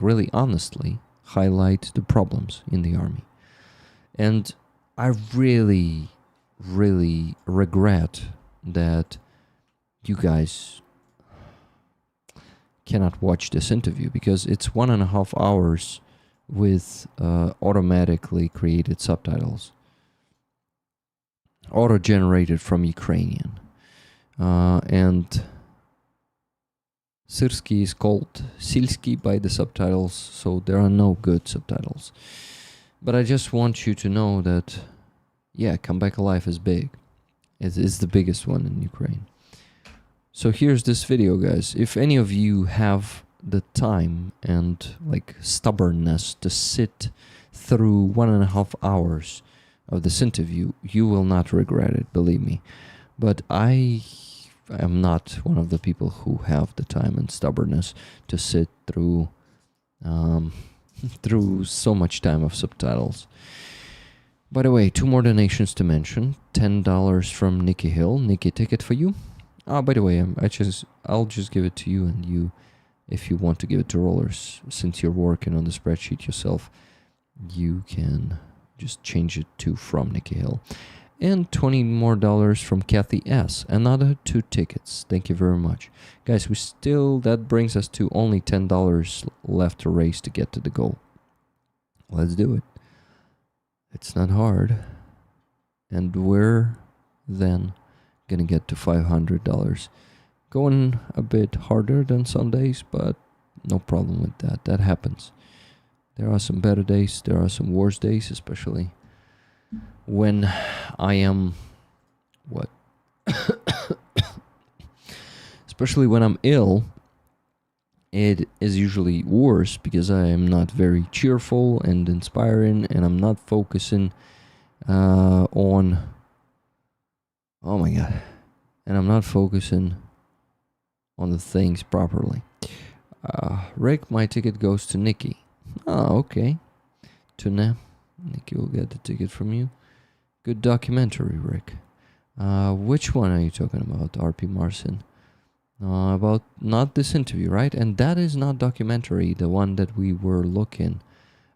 really honestly highlight the problems in the army. And I really, really regret that you guys cannot watch this interview, because it's 1.5 hours with automatically created subtitles, auto-generated from Ukrainian. And Syrski is called Silski by the subtitles, so there are no good subtitles. But I just want you to know that, yeah, Come Back Alive is big. It is the biggest one in Ukraine. So here's this video, guys. If any of you have the time and stubbornness to sit through 1.5 hours of this interview, you will not regret it, believe me. But I am not one of the people who have the time and stubbornness to sit through through so much time of subtitles. By the way, 2 more donations to mention. $10 from Nikki Hill. Nikki, ticket for you. By the way, I'll just give it to you, and you, if you want to give it to Rollers, since you're working on the spreadsheet yourself, you can just change it to from Nikki Hill. And $20 more from Kathy S. Another 2 tickets. Thank you very much. Guys, that brings us to only $10 left to raise to get to the goal. Let's do it. It's not hard. And we're then gonna get to $500. Going a bit harder than some days, but no problem with that. That happens. There are some better days, there are some worse days, especially when I am especially when I'm ill. It is usually worse because I am not very cheerful and inspiring, and I'm not focusing on and I'm not focusing on the things properly. Rick, my ticket goes to Nikki. Oh, okay. Tune. Nikki will get the ticket from you. Good documentary, Rick. Which one are you talking about, RP Marcin? About not this interview, right? And that is not documentary, the one that we were looking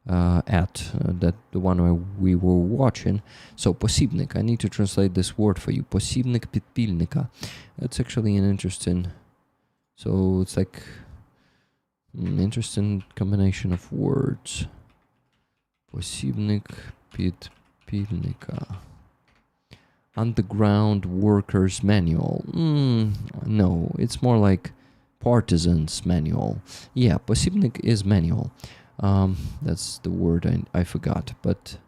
at, that the one we were watching. So, посібник, I need to translate this word for you. Посібник підпільника. It's actually an interesting, so it's like an interesting combination of words. Посібник підпільника. Underground Workers Manual. No, it's more like Partisans Manual. Yeah, посібник is manual. That's the word I forgot, but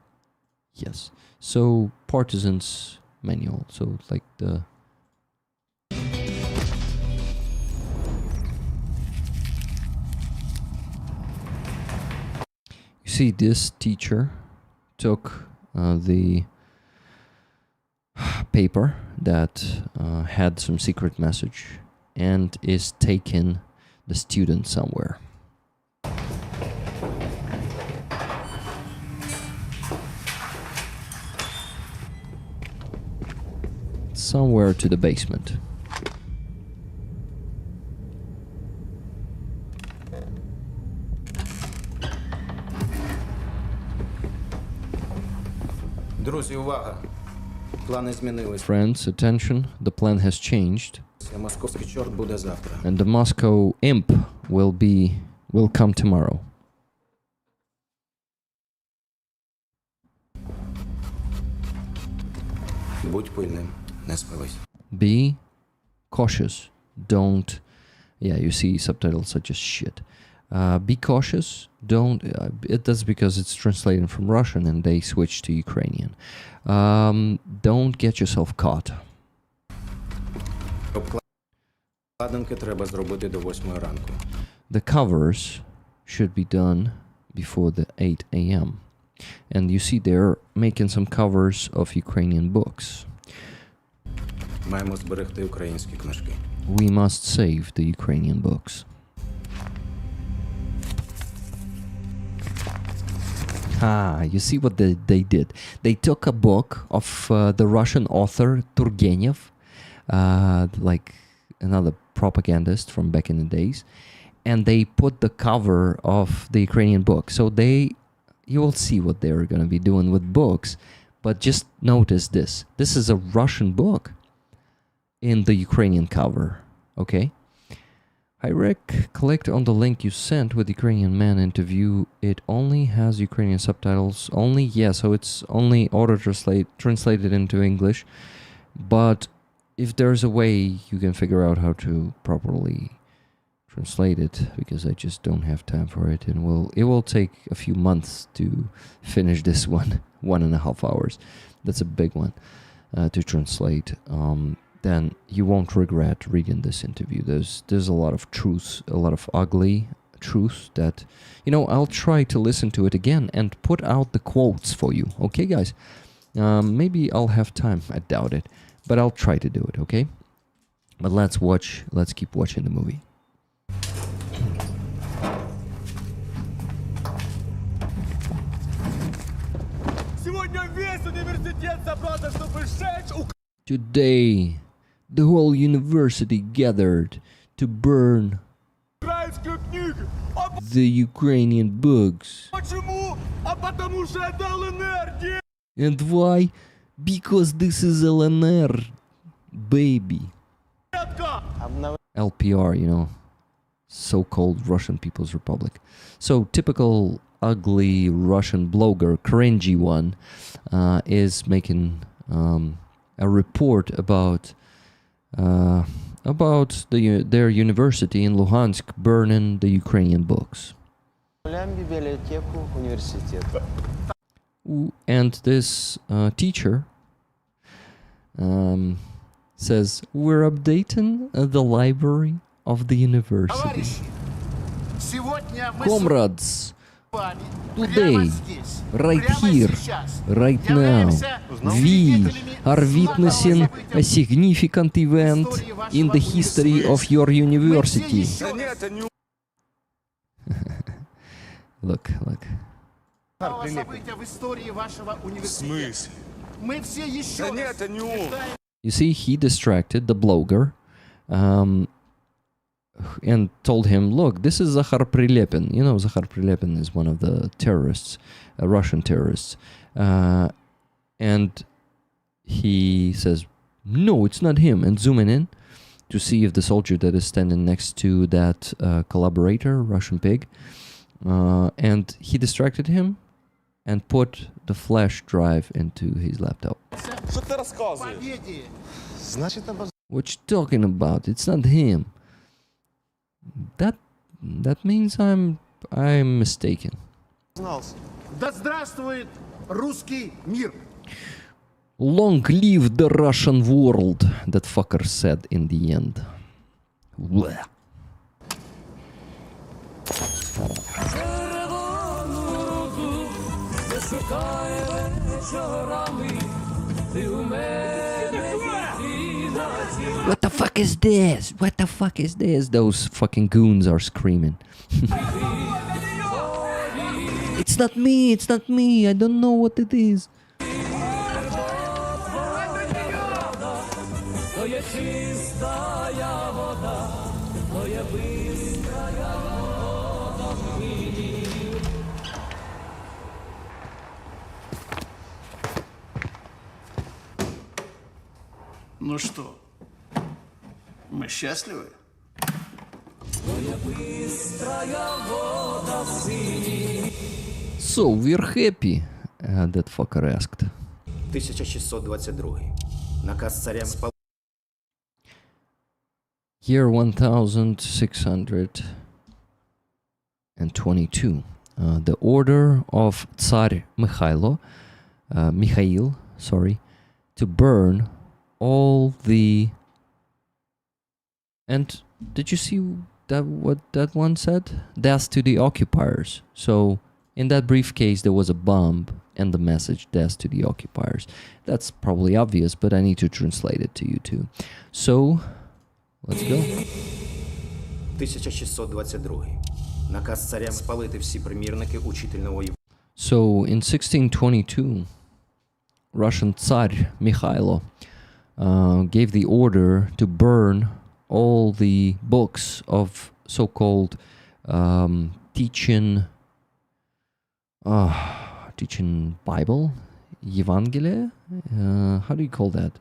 yes. So, Partisans Manual. So, like the... You see, this teacher took the paper that had some secret message and is taking the student somewhere. Somewhere to the basement. Друзі, увага! Плани змінились. Friends, attention, the plan has changed. Московський чорт буде завтра. And the Moscow imp will come tomorrow. Будь пильним, не спались. Be cautious. Don't... Yeah, you see subtitles such as shit. Be cautious. Don't... that's because it's translated from Russian and they switched to Ukrainian. Don't get yourself caught. Обкладинки треба зробити до 8 ранку. The covers should be done before the 8 a.m. And you see they're making some covers of Ukrainian books. Маємо зберегти українські книжки. We must save the Ukrainian books. You see what they did? They took a book of the Russian author Turgenev, another propagandist from back in the days, and they put the cover of the Ukrainian book. So you will see what they're going to be doing with books, but just notice this. This is a Russian book in the Ukrainian cover, okay? Clicked on the link you sent with Ukrainian man interview. It only has Ukrainian subtitles only. Yeah, so it's only translated into English. But if there's a way you can figure out how to properly translate it, because I just don't have time for it, and it will take a few months to finish this one, 1.5 hours. That's a big one to translate. Then you won't regret reading this interview. There's a lot of truth, a lot of ugly truth that, I'll try to listen to it again and put out the quotes for you. Okay, guys? Maybe I'll have time. I doubt it. But I'll try to do it, okay? But let's keep watching the movie. Today, the whole university gathered to burn the Ukrainian books. And why? Because this is LNR, baby. LPR, so-called Russian People's Republic. So typical ugly Russian blogger, cringy one, is making a report about their university in Luhansk burning the Ukrainian books. And this teacher says, we're updating the library of the university. Comrades, today, right here, right now, we are witnessing a significant event in the history of your university. Look. You see, he distracted the blogger and told him, look, this is Zakhar Prilepin. Zakhar Prilepin is one of the terrorists, Russian terrorists. And he says, no, it's not him. And zooming in to see if the soldier that is standing next to that collaborator, Russian pig, and he distracted him and put the flash drive into his laptop. What you talking about? It's not him. That means I'm mistaken. Long live the Russian world, that fucker said in the end. Blech. What the fuck is this? What the fuck is this? Those fucking goons are screaming. It's not me, it's not me. I don't know what it is. Ну что, мы счастливы? So we're happy, that fucker asked. 1622. Наказ царя спал. Year 1622. The order of Tsar Mikhail, to burn all the... And did you see that what that one said? Death to the occupiers. So in that briefcase there was a bomb and the message, death to the occupiers. That's probably obvious, but I need to translate it to you too. So, let's go. 1622. Наказ царя спалити всі примірники учительного. So in 1622, Russian Tsar Mikhail gave the order to burn all the books of so-called teaching Bible, Evangelium. How do you call that?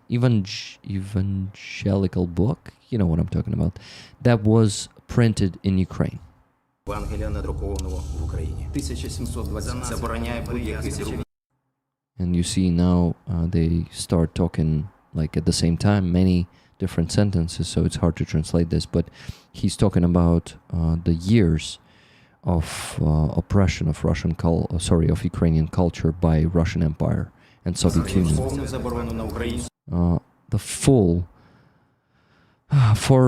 Evangelical book. You know what I'm talking about. That was printed in Ukraine. Євангелія, надрукованого в Україні. 1720 забороняє будь-який друг. And you see now they start talking like at the same time many different sentences, so it's hard to translate this, but he's talking about the years of oppression of of Ukrainian culture by Russian Empire and Soviet Union. Повну заборону на Україну. The full for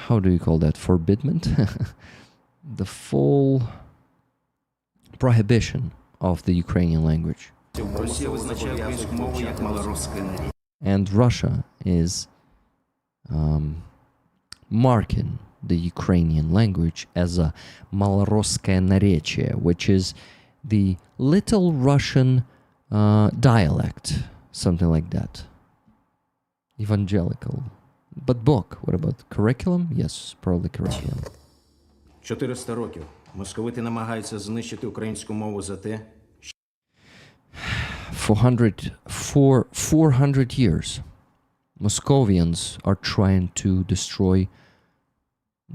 how do you call that, forbidment? The full prohibition of the Ukrainian language. Росія визначає українську мову як малоросський народ. And Russia is marking the Ukrainian language as a малоросское наречие, which is the Little Russian dialect, something like that. Evangelical. But book, what about curriculum? Yes, probably curriculum. 400 років московити намагаються знищити українську мову за те, 400 years, Moscovians are trying to destroy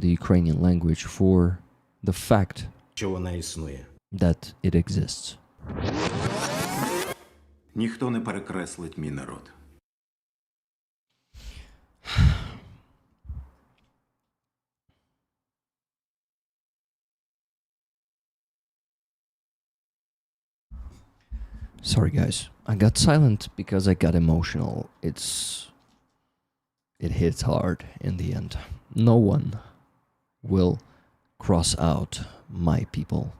the Ukrainian language for the fact що вона існує. that it exists. Ніхто не перекреслить мій народ. Sorry guys, I got silent because I got emotional. It hits hard in the end. No one will cross out my people,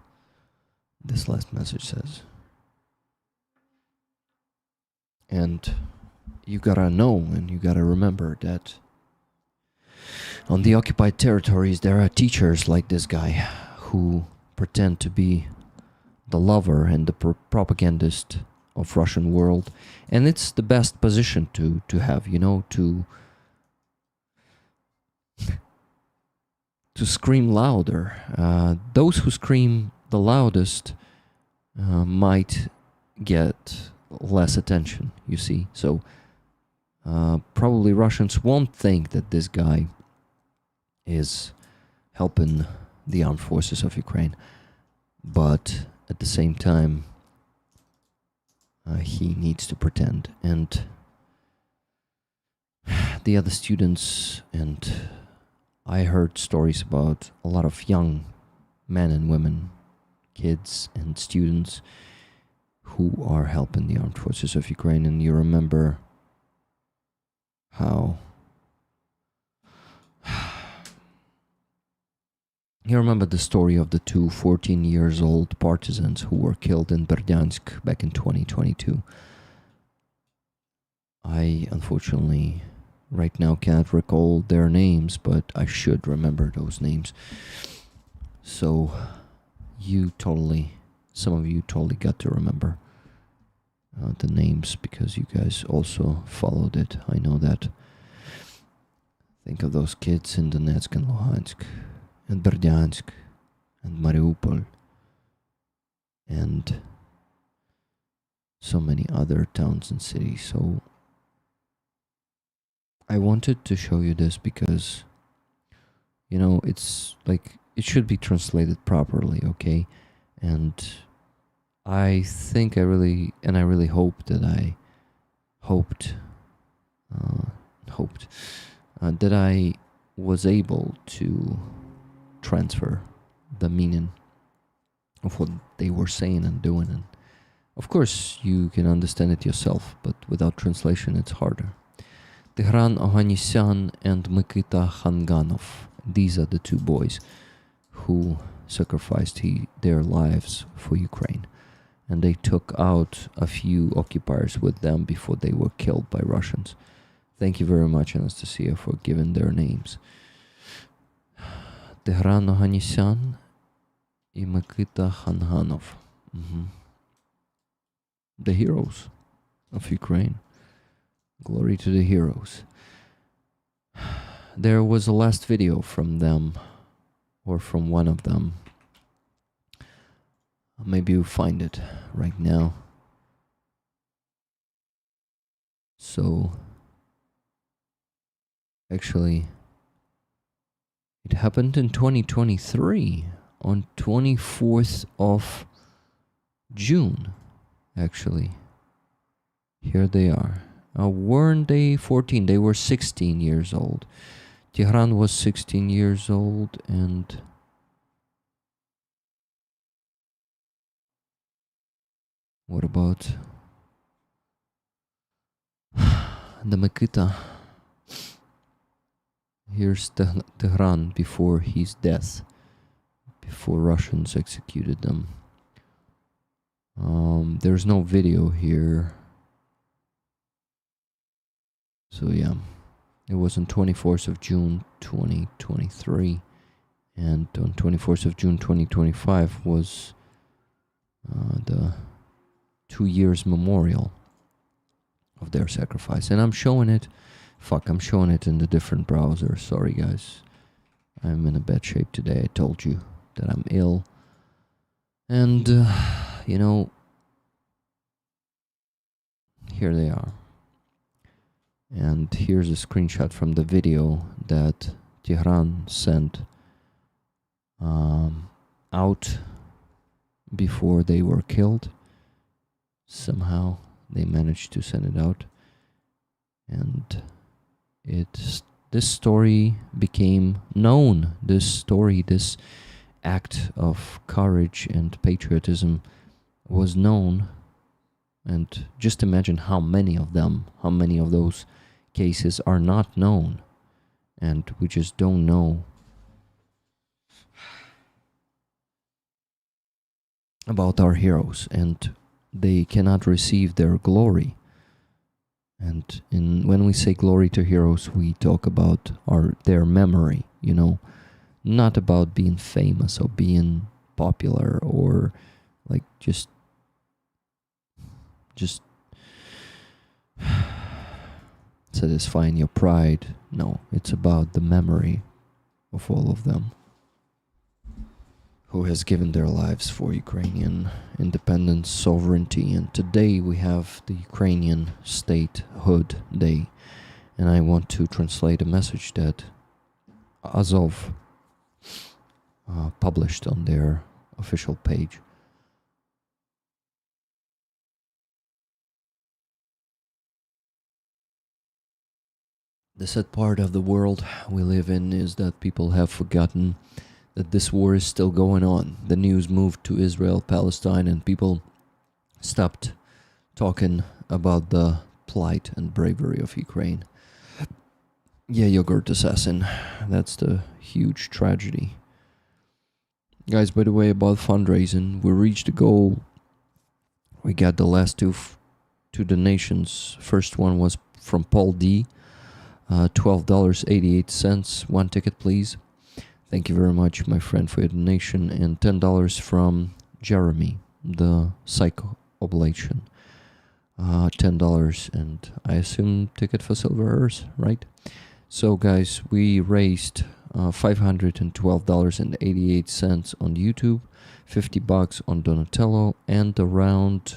this last message says. And you gotta know and you gotta remember that on the occupied territories there are teachers like this guy who pretend to be the lover and the propagandist of Russian world, and it's the best position to have, you know, to scream louder. Those who scream the loudest might get less attention, you see. So probably Russians won't think that this guy is helping the armed forces of Ukraine, but at the same time, he needs to pretend. And the other students, and I heard stories about a lot of young men and women, kids and students who are helping the armed forces of Ukraine. And you remember how you remember the story of the two 14-year-old partisans who were killed in Berdyansk back in 2022. I unfortunately right now can't recall their names, but I should remember those names. So some of you totally got to remember the names because you guys also followed it. I know that. Think of those kids in Donetsk and Luhansk and Berdyansk and Mariupol and so many other towns and cities. So I wanted to show you this because, you know, it's like it should be translated properly, okay? And I think I really hope that that I was able to transfer the meaning of what they were saying and doing. And of course, you can understand it yourself, but without translation, it's harder. Tigran Ohannisyan and Mikita Khanganov. These are the two boys who sacrificed their lives for Ukraine. And they took out a few occupiers with them before they were killed by Russians. Thank you very much, Anastasia, for giving their names. Tigran Ohannisyan and Mikita Khanganov. The heroes of Ukraine. Glory to the heroes. there was a last video from them, or from one of them. Maybe you'll find it right now. So, actually, it happened in 2023, on 24th of June, actually. Here they are. Weren't they 14? They were 16 years old. Tigran was 16 years old, and what about the Makita? Here's Tigran before his death, before Russians executed them. There's no video here. So yeah, it was on 24th of June 2023, and on 24th of June 2025 was the 2 years memorial of their sacrifice. And I'm showing it, I'm showing it in the different browser. Sorry guys, I'm in a bad shape today. I told you that I'm ill. And, you know, here they are. And here's a screenshot from the video that Tigran sent out before they were killed. Somehow they managed to send it out, and this story became known. This act of courage and patriotism was known. And just imagine how many of those cases are not known, and we just don't know about our heroes, and they cannot receive their glory. And when we say glory to heroes, we talk about their memory, you know, not about being famous or being popular or like just satisfying your pride. No, it's about the memory of all of them who has given their lives for Ukrainian independence, sovereignty. And today we have the Ukrainian Statehood Day, and I want to translate a message that Azov published on their official page. The sad part of the world we live in is that people have forgotten that this war is still going on. The news moved to Israel, Palestine, and people stopped talking about the plight and bravery of Ukraine. Yeah, yogurt assassin. That's the huge tragedy. Guys, by the way, about fundraising, we reached the goal. We got the last two donations. First one was from Paul D. $12.88. One ticket, please. Thank you very much, my friend, for your donation. And $10 from Jeremy, the psycho oblation. $10, and I assume ticket for Silver Earth, right? So, guys, we raised $512.88 on YouTube, $50 on Donatello, and around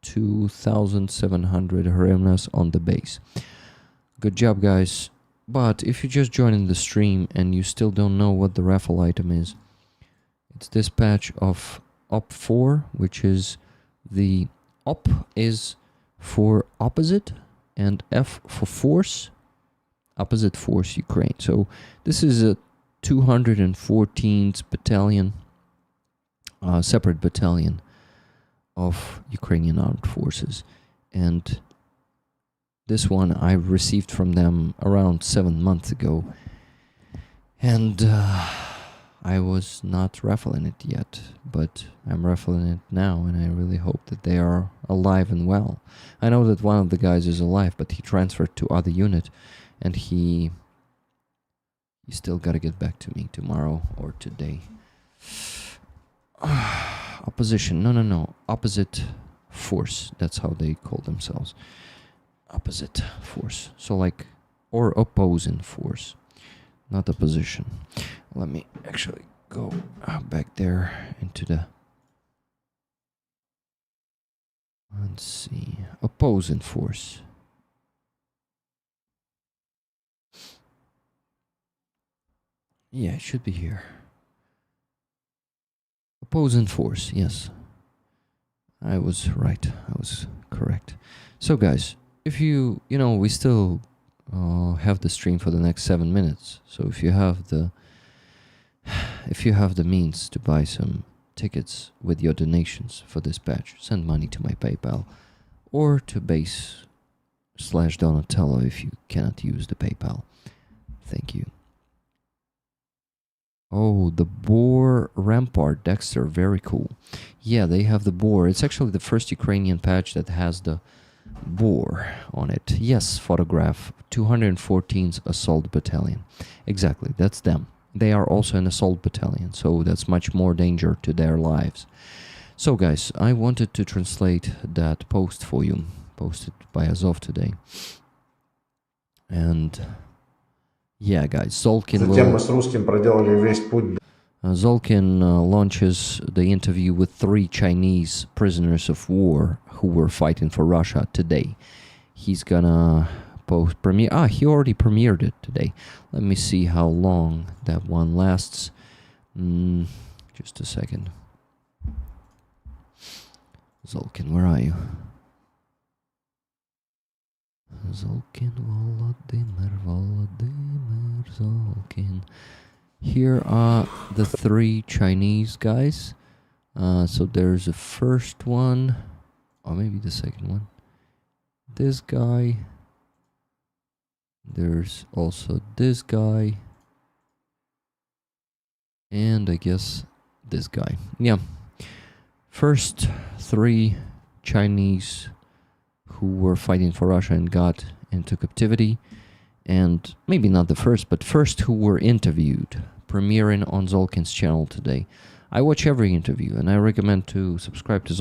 2,700 hryvnias on the base. Good job, guys. But if you're just joining the stream and you still don't know what the raffle item is, it's this patch of OP4, which is the OP is for opposite and F for force, opposite force Ukraine. So this is a 214th battalion, separate battalion of Ukrainian armed forces. And this one I received from them around 7 months ago, and I was not raffling it yet, but I'm raffling it now, and I really hope that they are alive and well. I know that one of the guys is alive, but he transferred to other unit, and he still got to get back to me tomorrow or today. Opposition, no, opposite force, that's how they call themselves. Opposite force, so like, or opposing force. not the position. Let me actually go back there into the... Let's see. Opposing force. Yeah, it should be here. Opposing force, yes. I was right. I was correct. So guys, if you know, we still have the stream for the next 7 minutes. So if you have the means to buy some tickets with your donations for this batch, send money to my PayPal or to base/Donatello if you cannot use the PayPal. Thank you. Oh, the boar rampart, Dexter, very cool. Yeah, they have the boar. It's actually the first Ukrainian patch that has the boar on it. Yes, photograph, 214th Assault Battalion. Exactly, that's them. They are also an assault battalion, so that's much more danger to their lives. So guys, I wanted to translate that post for you, posted by Azov today. And... yeah, guys, Zolkin launches the interview with 3 Chinese prisoners of war who were fighting for Russia today. He's gonna premiere. He already premiered it today. Let me see how long that one lasts. Just a second. Zolkin, where are you? Zolkin, Volodymyr Zolkin. Here are the 3 Chinese guys. So there's the first one, or maybe the second one. This guy. There's also this guy. And I guess this guy. Yeah. First 3 Chinese who were fighting for Russia and got into captivity. And maybe not the first, but first who were interviewed, premiering on Zolkin's channel today. I watch every interview, and I recommend to subscribe to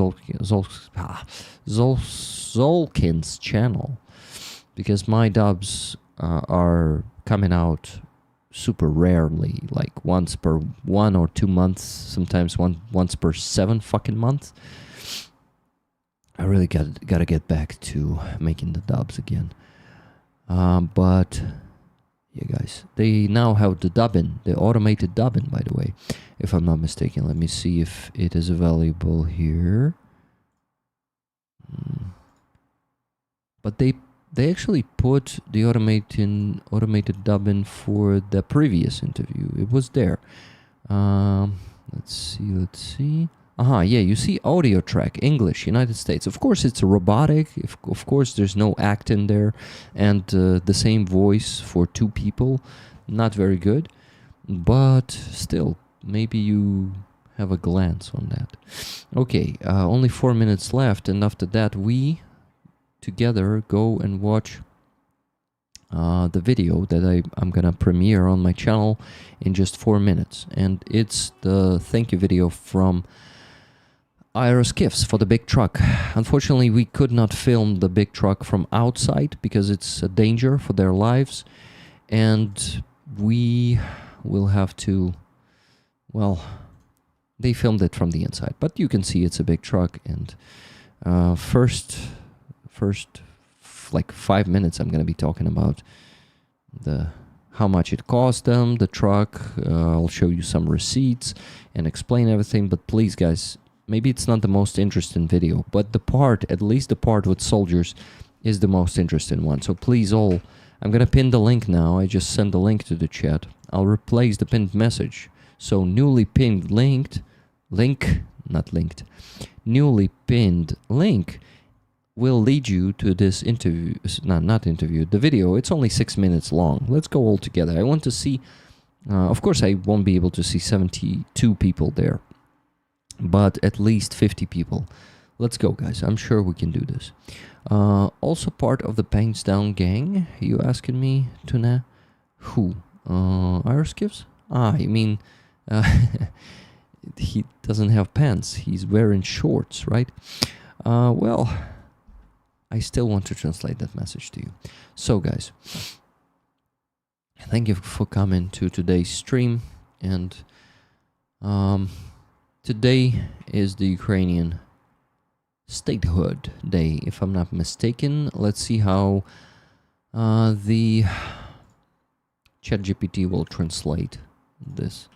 Zolkin's channel, because my dubs are coming out super rarely, like once per 1 or 2 months, sometimes once per 7 fucking months. I really gotta get back to making the dubs again. But yeah, guys, they now have the dubbing, the automated dubbing, by the way, if I'm not mistaken. Let me see if it is available here. But they actually put the automated dubbing for the previous interview. It was there. Let's see. Yeah, you see audio track, English, United States. Of course, it's robotic. Of course, there's no acting there. And the same voice for 2 people. Not very good. But still, maybe you have a glance on that. Okay, only 4 minutes left. And after that, we together go and watch the video that I'm gonna premiere on my channel in just 4 minutes. And it's the thank you video from Aeroskiffs for the big truck. Unfortunately, we could not film the big truck from outside because it's a danger for their lives, and we will have to, well, they filmed it from the inside, but you can see it's a big truck. And first like 5 minutes I'm going to be talking about how much it cost them, the truck. I'll show you some receipts and explain everything. But please, guys, maybe it's not the most interesting video, but at least the part with soldiers is the most interesting one. So please I'm going to pin the link now. I just sent the link to the chat. I'll replace the pinned message. So newly pinned newly pinned link will lead you to this interview, not interview, the video. It's only 6 minutes long. Let's go all together. I want to see, of course I won't be able to see 72 people there, but at least 50 people. Let's go, guys. I'm sure we can do this. Also part of the Pants Down gang, you asking me, Tuna? Who? Aeroskiffs? You mean he doesn't have pants. He's wearing shorts, right? Well, I still want to translate that message to you. So, guys, Thank you for coming to today's stream. And today is the Ukrainian statehood day, if I'm not mistaken. Let's see how the ChatGPT will translate this.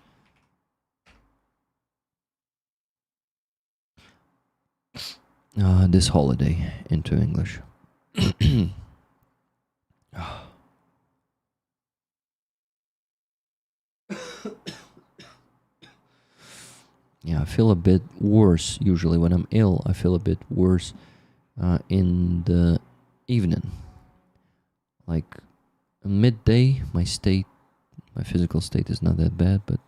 This holiday into English. Yeah, I feel a bit worse usually when I'm ill. I feel a bit worse in the evening. Like midday, my physical state is not that bad, but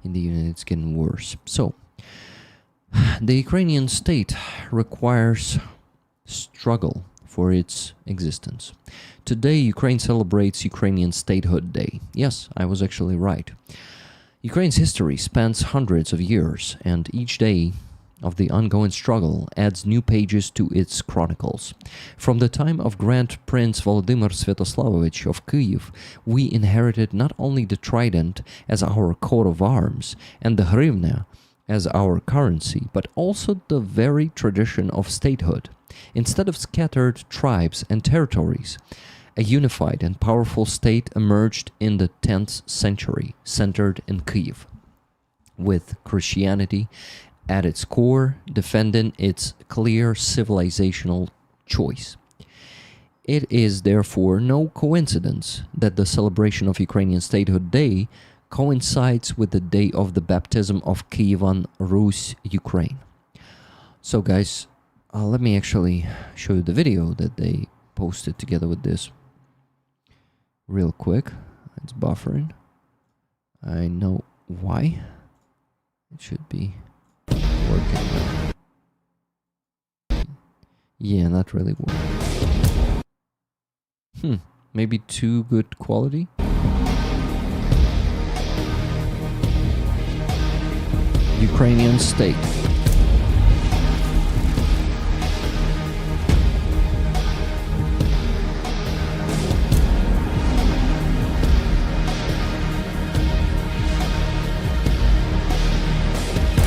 in the evening it's getting worse. So, the Ukrainian state requires struggle for its existence. Today, Ukraine celebrates Ukrainian Statehood Day. Yes, I was actually right. Ukraine's history spans hundreds of years, and each day of the ongoing struggle adds new pages to its chronicles. From the time of Grand Prince Volodymyr Sviatoslavovich of Kyiv, we inherited not only the trident as our coat of arms and the hryvnia as our currency, but also the very tradition of statehood. Instead of scattered tribes and territories, a unified and powerful state emerged in the 10th century, centered in Kyiv, with Christianity at its core, defending its clear civilizational choice. It is therefore no coincidence that the celebration of Ukrainian Statehood Day coincides with the day of the baptism of Kievan Rus, Ukraine. So guys, let me actually show you the video that they posted together with this real quick. It's buffering. I know why. It should be working now. Yeah, not really working. Maybe too good quality? Ukrainian state.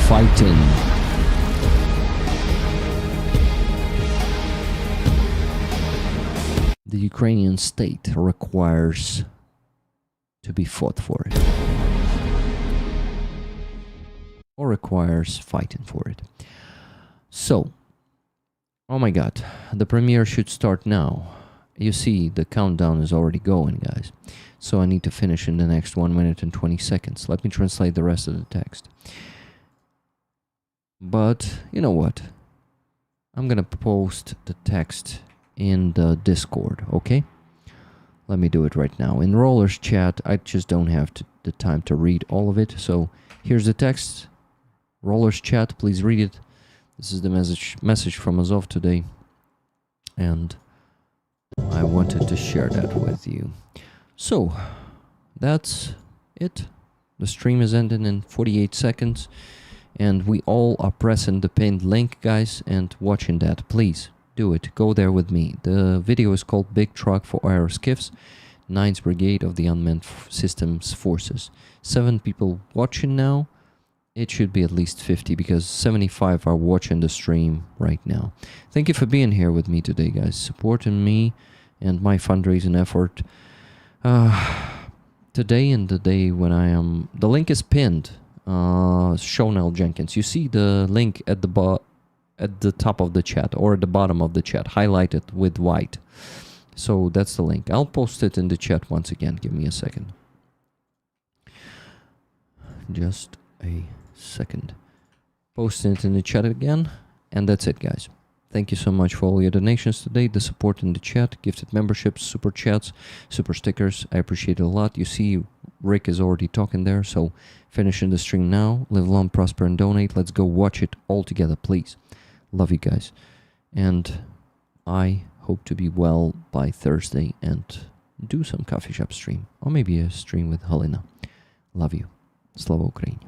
Fighting. The Ukrainian state requires to be fought for it. Or requires fighting for it. So, oh my god, the premiere should start now. You see, the countdown is already going, guys. So I need to finish in the next 1 minute and 20 seconds. Let me translate the rest of the text. But, you know what? I'm gonna post the text in the Discord, okay? Let me do it right now. In Roller's chat, I just don't have the time to read all of it. So, here's the text. Roller's chat, please read it. This is the message from Azov today. And I wanted to share that with you. So, that's it. The stream is ending in 48 seconds. And we all are pressing the pinned link, guys, and watching that. Please do it. Go there with me. The video is called Big Truck for Aeroskiffs, 9th Brigade of the Unmanned Systems Forces. 7 people watching now. It should be at least 50 because 75 are watching the stream right now. Thank you for being here with me today, guys. Supporting me and my fundraising effort. Today and the day when I am... The link is pinned. Shonel Jenkins. You see the link at the top of the chat or at the bottom of the chat, highlighted with white. So that's the link. I'll post it in the chat once again. Give me a second. Just a second. Posting it in the chat again. And that's it, guys. Thank you so much for all your donations today, the support in the chat, gifted memberships, super chats, super stickers. I appreciate it a lot. You see, Rick is already talking there, so finishing the stream now. Live long, prosper, and donate. Let's go watch it all together, please. Love you guys. And I hope to be well by Thursday and do some coffee shop stream. Or maybe a stream with Helena. Love you. Slava Ukraini.